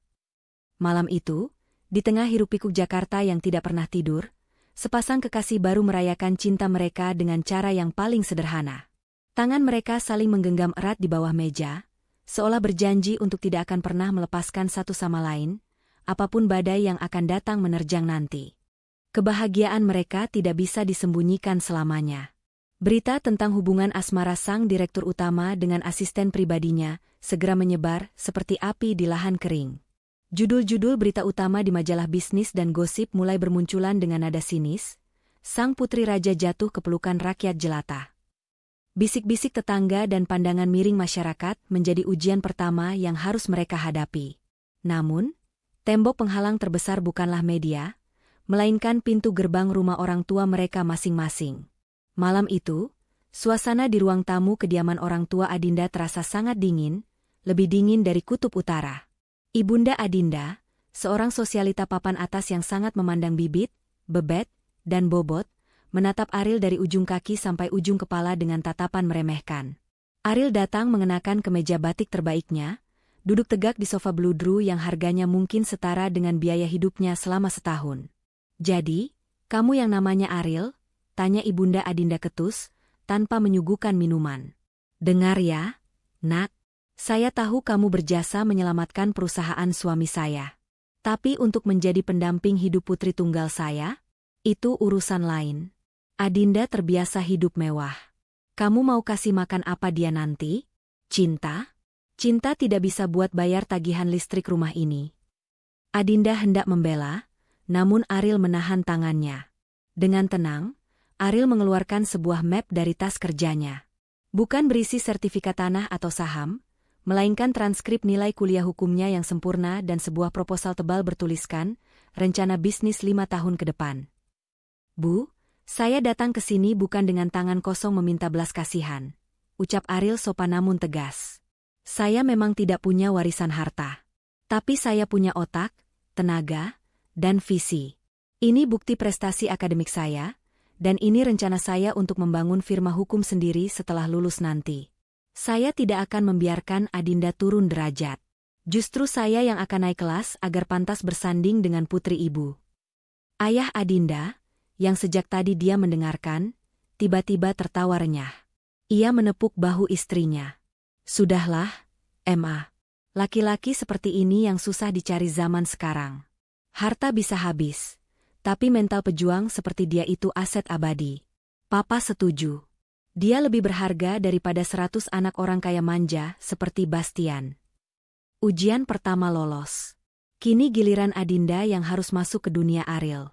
Malam itu, di tengah hiruk-pikuk Jakarta yang tidak pernah tidur, sepasang kekasih baru merayakan cinta mereka dengan cara yang paling sederhana. Tangan mereka saling menggenggam erat di bawah meja, seolah berjanji untuk tidak akan pernah melepaskan satu sama lain, apapun badai yang akan datang menerjang nanti. Kebahagiaan mereka tidak bisa disembunyikan selamanya. Berita tentang hubungan asmara sang direktur utama dengan asisten pribadinya segera menyebar seperti api di lahan kering. Judul-judul berita utama di majalah bisnis dan gosip mulai bermunculan dengan nada sinis, sang putri raja jatuh ke pelukan rakyat jelata. Bisik-bisik tetangga dan pandangan miring masyarakat menjadi ujian pertama yang harus mereka hadapi. Namun, tembok penghalang terbesar bukanlah media, melainkan pintu gerbang rumah orang tua mereka masing-masing. Malam itu, suasana di ruang tamu kediaman orang tua Adinda terasa sangat dingin, lebih dingin dari kutub utara. Ibunda Adinda, seorang sosialita papan atas yang sangat memandang bibit, bebet, dan bobot, menatap Ariel dari ujung kaki sampai ujung kepala dengan tatapan meremehkan. Ariel datang mengenakan kemeja batik terbaiknya, duduk tegak di sofa bludru yang harganya mungkin setara dengan biaya hidupnya selama setahun. "Jadi, kamu yang namanya Ariel?" tanya Ibunda Adinda ketus, tanpa menyuguhkan minuman. "Dengar ya, Nak. Saya tahu kamu berjasa menyelamatkan perusahaan suami saya. Tapi untuk menjadi pendamping hidup putri tunggal saya, itu urusan lain. Adinda terbiasa hidup mewah. Kamu mau kasih makan apa dia nanti? Cinta? Cinta tidak bisa buat bayar tagihan listrik rumah ini." Adinda hendak membela, namun Ariel menahan tangannya. Dengan tenang, Ariel mengeluarkan sebuah map dari tas kerjanya. Bukan berisi sertifikat tanah atau saham, melainkan transkrip nilai kuliah hukumnya yang sempurna dan sebuah proposal tebal bertuliskan, rencana bisnis 5 tahun ke depan. Bu, saya datang ke sini bukan dengan tangan kosong meminta belas kasihan, ucap Ariel sopan namun tegas. Saya memang tidak punya warisan harta. Tapi saya punya otak, tenaga, dan visi. Ini bukti prestasi akademik saya, dan ini rencana saya untuk membangun firma hukum sendiri setelah lulus nanti. Saya tidak akan membiarkan Adinda turun derajat. Justru saya yang akan naik kelas agar pantas bersanding dengan putri ibu. Ayah Adinda, yang sejak tadi dia mendengarkan, tiba-tiba tertawa renyah. Ia menepuk bahu istrinya. Sudahlah, Emma. Laki-laki seperti ini yang susah dicari zaman sekarang. Harta bisa habis, tapi mental pejuang seperti dia itu aset abadi. Papa setuju. Dia lebih berharga daripada 100 anak orang kaya manja seperti Bastian. Ujian pertama lolos. Kini giliran Adinda yang harus masuk ke dunia Ariel.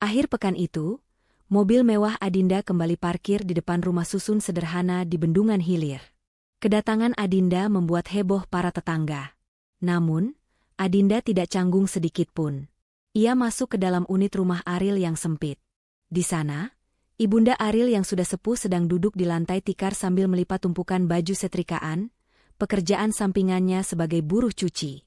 Akhir pekan itu, mobil mewah Adinda kembali parkir di depan rumah susun sederhana di Bendungan Hilir. Kedatangan Adinda membuat heboh para tetangga. Namun, Adinda tidak canggung sedikitpun. Ia masuk ke dalam unit rumah Ariel yang sempit. Di sana, Ibunda Ariel yang sudah sepuh sedang duduk di lantai tikar sambil melipat tumpukan baju setrikaan, pekerjaan sampingannya sebagai buruh cuci.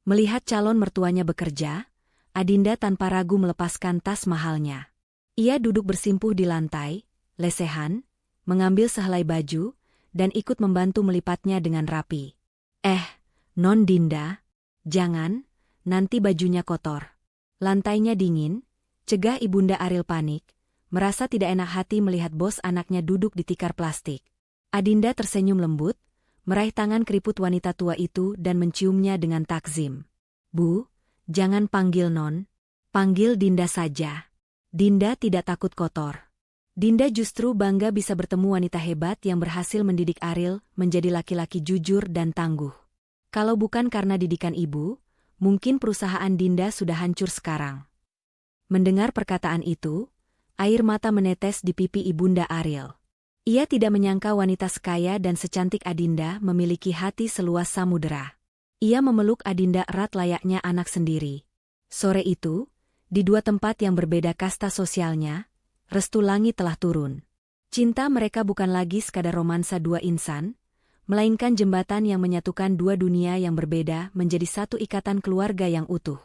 Melihat calon mertuanya bekerja, Adinda tanpa ragu melepaskan tas mahalnya. Ia duduk bersimpuh di lantai, lesehan, mengambil sehelai baju, dan ikut membantu melipatnya dengan rapi. Non Dinda, jangan, nanti bajunya kotor. Lantainya dingin, cegah Ibunda Ariel panik. Merasa tidak enak hati melihat bos anaknya duduk di tikar plastik. Adinda tersenyum lembut, meraih tangan keriput wanita tua itu dan menciumnya dengan takzim. Bu, jangan panggil Non, panggil Dinda saja. Dinda tidak takut kotor. Dinda justru bangga bisa bertemu wanita hebat yang berhasil mendidik Ariel menjadi laki-laki jujur dan tangguh. Kalau bukan karena didikan ibu, mungkin perusahaan Dinda sudah hancur sekarang. Mendengar perkataan itu, air mata menetes di pipi Ibunda Ariel. Ia tidak menyangka wanita sekaya dan secantik Adinda memiliki hati seluas samudera. Ia memeluk Adinda erat layaknya anak sendiri. Sore itu, di dua tempat yang berbeda kasta sosialnya, restu langit telah turun. Cinta mereka bukan lagi sekadar romansa dua insan, melainkan jembatan yang menyatukan dua dunia yang berbeda menjadi satu ikatan keluarga yang utuh.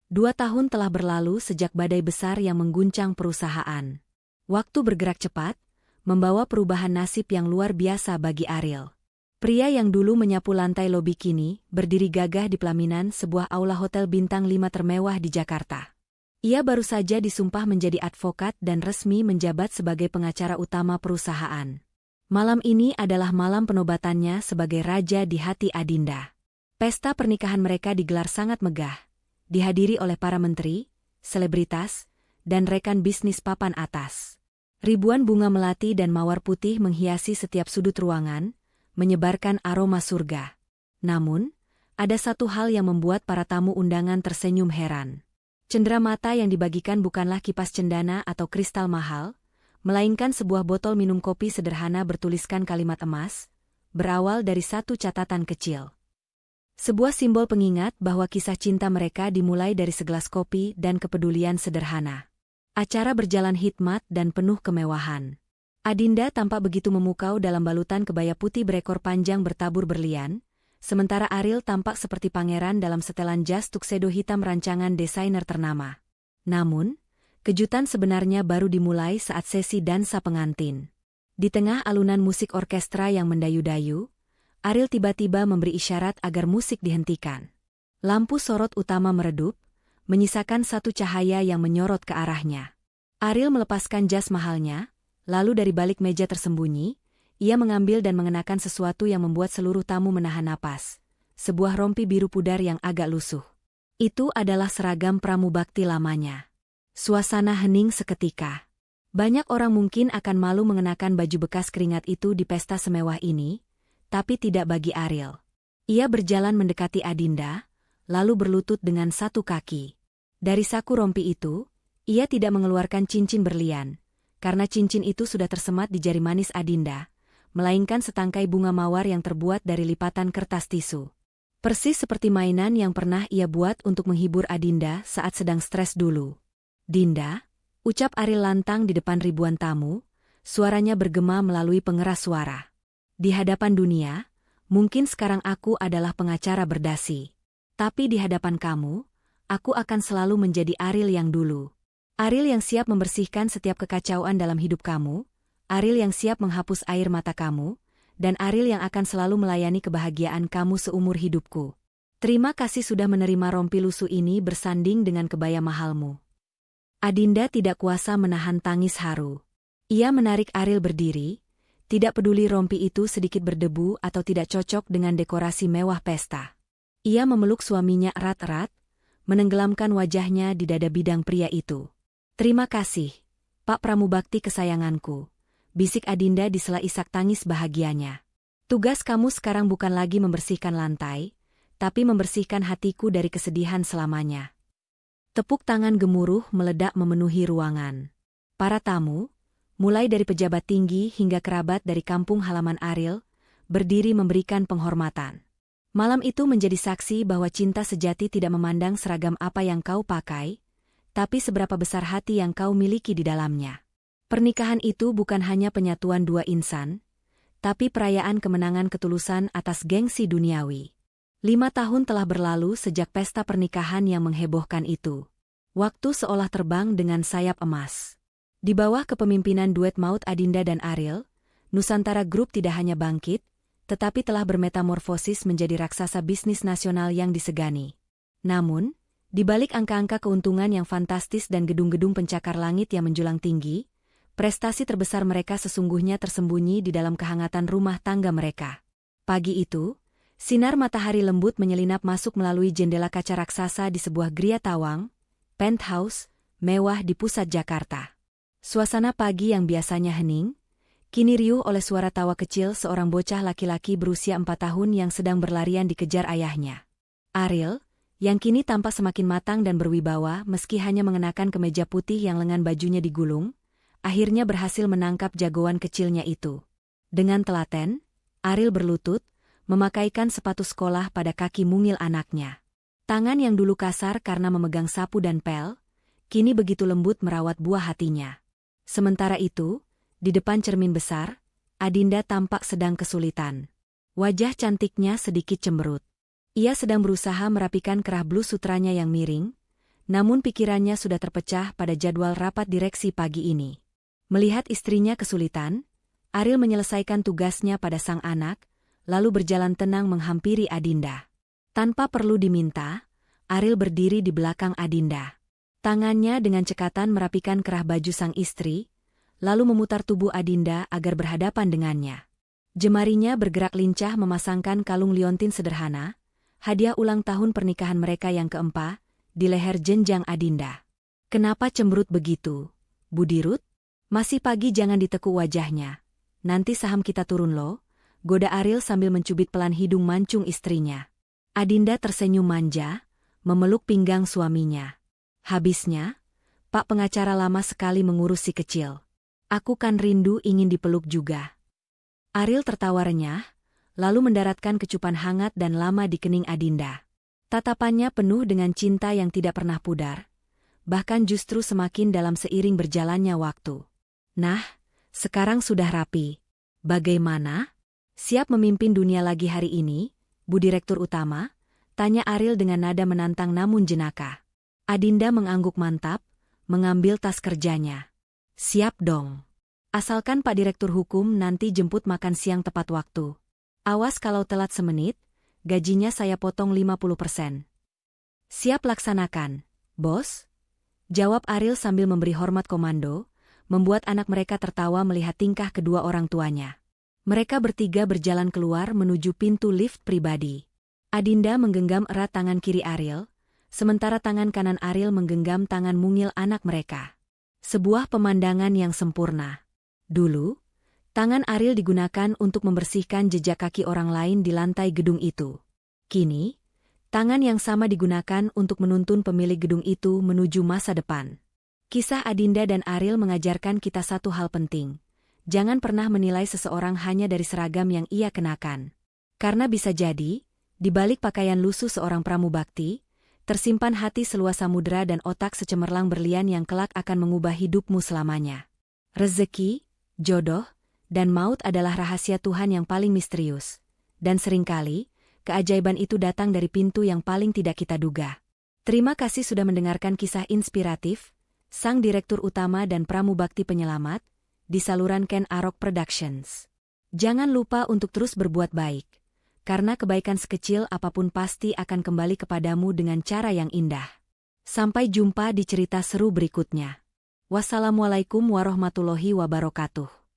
2 tahun telah berlalu sejak badai besar yang mengguncang perusahaan. Waktu bergerak cepat, membawa perubahan nasib yang luar biasa bagi Ariel. Pria yang dulu menyapu lantai lobi kini berdiri gagah di pelaminan sebuah aula hotel bintang 5 termewah di Jakarta. Ia baru saja disumpah menjadi advokat dan resmi menjabat sebagai pengacara utama perusahaan. Malam ini adalah malam penobatannya sebagai raja di hati Adinda. Pesta pernikahan mereka digelar sangat megah. Dihadiri oleh para menteri, selebritas, dan rekan bisnis papan atas. Ribuan bunga melati dan mawar putih menghiasi setiap sudut ruangan, menyebarkan aroma surga. Namun, ada satu hal yang membuat para tamu undangan tersenyum heran. Cendera mata yang dibagikan bukanlah kipas cendana atau kristal mahal, melainkan sebuah botol minum kopi sederhana bertuliskan kalimat emas, berawal dari satu catatan kecil. Sebuah simbol pengingat bahwa kisah cinta mereka dimulai dari segelas kopi dan kepedulian sederhana. Acara berjalan hikmat dan penuh kemewahan. Adinda tampak begitu memukau dalam balutan kebaya putih berekor panjang bertabur berlian, sementara Ariel tampak seperti pangeran dalam setelan jas tuxedo hitam rancangan desainer ternama. Namun, kejutan sebenarnya baru dimulai saat sesi dansa pengantin. Di tengah alunan musik orkestra yang mendayu-dayu, Ariel tiba-tiba memberi isyarat agar musik dihentikan. Lampu sorot utama meredup, menyisakan satu cahaya yang menyorot ke arahnya. Ariel melepaskan jas mahalnya, lalu dari balik meja tersembunyi, ia mengambil dan mengenakan sesuatu yang membuat seluruh tamu menahan napas. Sebuah rompi biru pudar yang agak lusuh. Itu adalah seragam pramubakti lamanya. Suasana hening seketika. Banyak orang mungkin akan malu mengenakan baju bekas keringat itu di pesta semewah ini, tapi tidak bagi Ariel. Ia berjalan mendekati Adinda, lalu berlutut dengan satu kaki. Dari saku rompi itu, ia tidak mengeluarkan cincin berlian, karena cincin itu sudah tersemat di jari manis Adinda, melainkan setangkai bunga mawar yang terbuat dari lipatan kertas tisu. Persis seperti mainan yang pernah ia buat untuk menghibur Adinda saat sedang stres dulu. "Dinda," ucap Ariel lantang di depan ribuan tamu, suaranya bergema melalui pengeras suara. "Di hadapan dunia, mungkin sekarang aku adalah pengacara berdasi. Tapi di hadapan kamu, aku akan selalu menjadi Ariel yang dulu. Ariel yang siap membersihkan setiap kekacauan dalam hidup kamu, Ariel yang siap menghapus air mata kamu, dan Ariel yang akan selalu melayani kebahagiaan kamu seumur hidupku. Terima kasih sudah menerima rompi lusuh ini bersanding dengan kebaya mahalmu." Adinda tidak kuasa menahan tangis haru. Ia menarik Ariel berdiri, tidak peduli rompi itu sedikit berdebu atau tidak cocok dengan dekorasi mewah pesta. Ia memeluk suaminya erat-erat, menenggelamkan wajahnya di dada bidang pria itu. "Terima kasih, Pak Pramubakti kesayanganku," bisik Adinda di sela isak tangis bahagianya. "Tugas kamu sekarang bukan lagi membersihkan lantai, tapi membersihkan hatiku dari kesedihan selamanya." Tepuk tangan gemuruh meledak memenuhi ruangan. Para tamu, mulai dari pejabat tinggi hingga kerabat dari kampung halaman Ariel, berdiri memberikan penghormatan. Malam itu menjadi saksi bahwa cinta sejati tidak memandang seragam apa yang kau pakai, tapi seberapa besar hati yang kau miliki di dalamnya. Pernikahan itu bukan hanya penyatuan dua insan, tapi perayaan kemenangan ketulusan atas gengsi duniawi. 5 tahun telah berlalu sejak pesta pernikahan yang menghebohkan itu. Waktu seolah terbang dengan sayap emas. Di bawah kepemimpinan duet maut Adinda dan Ariel, Nusantara Group tidak hanya bangkit, tetapi telah bermetamorfosis menjadi raksasa bisnis nasional yang disegani. Namun, di balik angka-angka keuntungan yang fantastis dan gedung-gedung pencakar langit yang menjulang tinggi, prestasi terbesar mereka sesungguhnya tersembunyi di dalam kehangatan rumah tangga mereka. Pagi itu, sinar matahari lembut menyelinap masuk melalui jendela kaca raksasa di sebuah gria tawang, penthouse, mewah di pusat Jakarta. Suasana pagi yang biasanya hening, kini riuh oleh suara tawa kecil seorang bocah laki-laki berusia 4 tahun yang sedang berlarian dikejar ayahnya. Ariel, yang kini tampak semakin matang dan berwibawa meski hanya mengenakan kemeja putih yang lengan bajunya digulung, akhirnya berhasil menangkap jagoan kecilnya itu. Dengan telaten, Ariel berlutut, memakaikan sepatu sekolah pada kaki mungil anaknya. Tangan yang dulu kasar karena memegang sapu dan pel, kini begitu lembut merawat buah hatinya. Sementara itu, di depan cermin besar, Adinda tampak sedang kesulitan. Wajah cantiknya sedikit cemberut. Ia sedang berusaha merapikan kerah blus sutranya yang miring, namun pikirannya sudah terpecah pada jadwal rapat direksi pagi ini. Melihat istrinya kesulitan, Ariel menyelesaikan tugasnya pada sang anak, lalu berjalan tenang menghampiri Adinda. Tanpa perlu diminta, Ariel berdiri di belakang Adinda. Tangannya dengan cekatan merapikan kerah baju sang istri, lalu memutar tubuh Adinda agar berhadapan dengannya. Jemarinya bergerak lincah memasangkan kalung liontin sederhana, hadiah ulang tahun pernikahan mereka yang keempat, di leher jenjang Adinda. "Kenapa cemberut begitu, Budi Ruth? Masih pagi jangan ditekuk wajahnya. Nanti saham kita turun loh," goda Ariel sambil mencubit pelan hidung mancung istrinya. Adinda tersenyum manja, memeluk pinggang suaminya. "Habisnya, Pak pengacara lama sekali mengurus si kecil. Aku kan rindu ingin dipeluk juga." Ariel tertawa renyah, lalu mendaratkan kecupan hangat dan lama di kening Adinda. Tatapannya penuh dengan cinta yang tidak pernah pudar, bahkan justru semakin dalam seiring berjalannya waktu. "Nah, sekarang sudah rapi. Bagaimana? Siap memimpin dunia lagi hari ini, Bu Direktur Utama?" tanya Ariel dengan nada menantang namun jenaka. Adinda mengangguk mantap, mengambil tas kerjanya. "Siap dong. Asalkan Pak Direktur Hukum nanti jemput makan siang tepat waktu. Awas kalau telat semenit, gajinya saya potong 50%. "Siap laksanakan, Bos," jawab Ariel sambil memberi hormat komando, membuat anak mereka tertawa melihat tingkah kedua orang tuanya. Mereka bertiga berjalan keluar menuju pintu lift pribadi. Adinda menggenggam erat tangan kiri Ariel, sementara tangan kanan Ariel menggenggam tangan mungil anak mereka. Sebuah pemandangan yang sempurna. Dulu, tangan Ariel digunakan untuk membersihkan jejak kaki orang lain di lantai gedung itu. Kini, tangan yang sama digunakan untuk menuntun pemilik gedung itu menuju masa depan. Kisah Adinda dan Ariel mengajarkan kita satu hal penting. Jangan pernah menilai seseorang hanya dari seragam yang ia kenakan. Karena bisa jadi, di balik pakaian lusuh seorang pramubakti, tersimpan hati seluas samudera dan otak secemerlang berlian yang kelak akan mengubah hidupmu selamanya. Rezeki, jodoh, dan maut adalah rahasia Tuhan yang paling misterius. Dan seringkali, keajaiban itu datang dari pintu yang paling tidak kita duga. Terima kasih sudah mendengarkan kisah inspiratif, Sang Direktur Utama dan Pramubakti Penyelamat, di saluran Ken Arok Productions. Jangan lupa untuk terus berbuat baik, karena kebaikan sekecil apapun pasti akan kembali kepadamu dengan cara yang indah. Sampai jumpa di cerita seru berikutnya. Wassalamualaikum warahmatullahi wabarakatuh.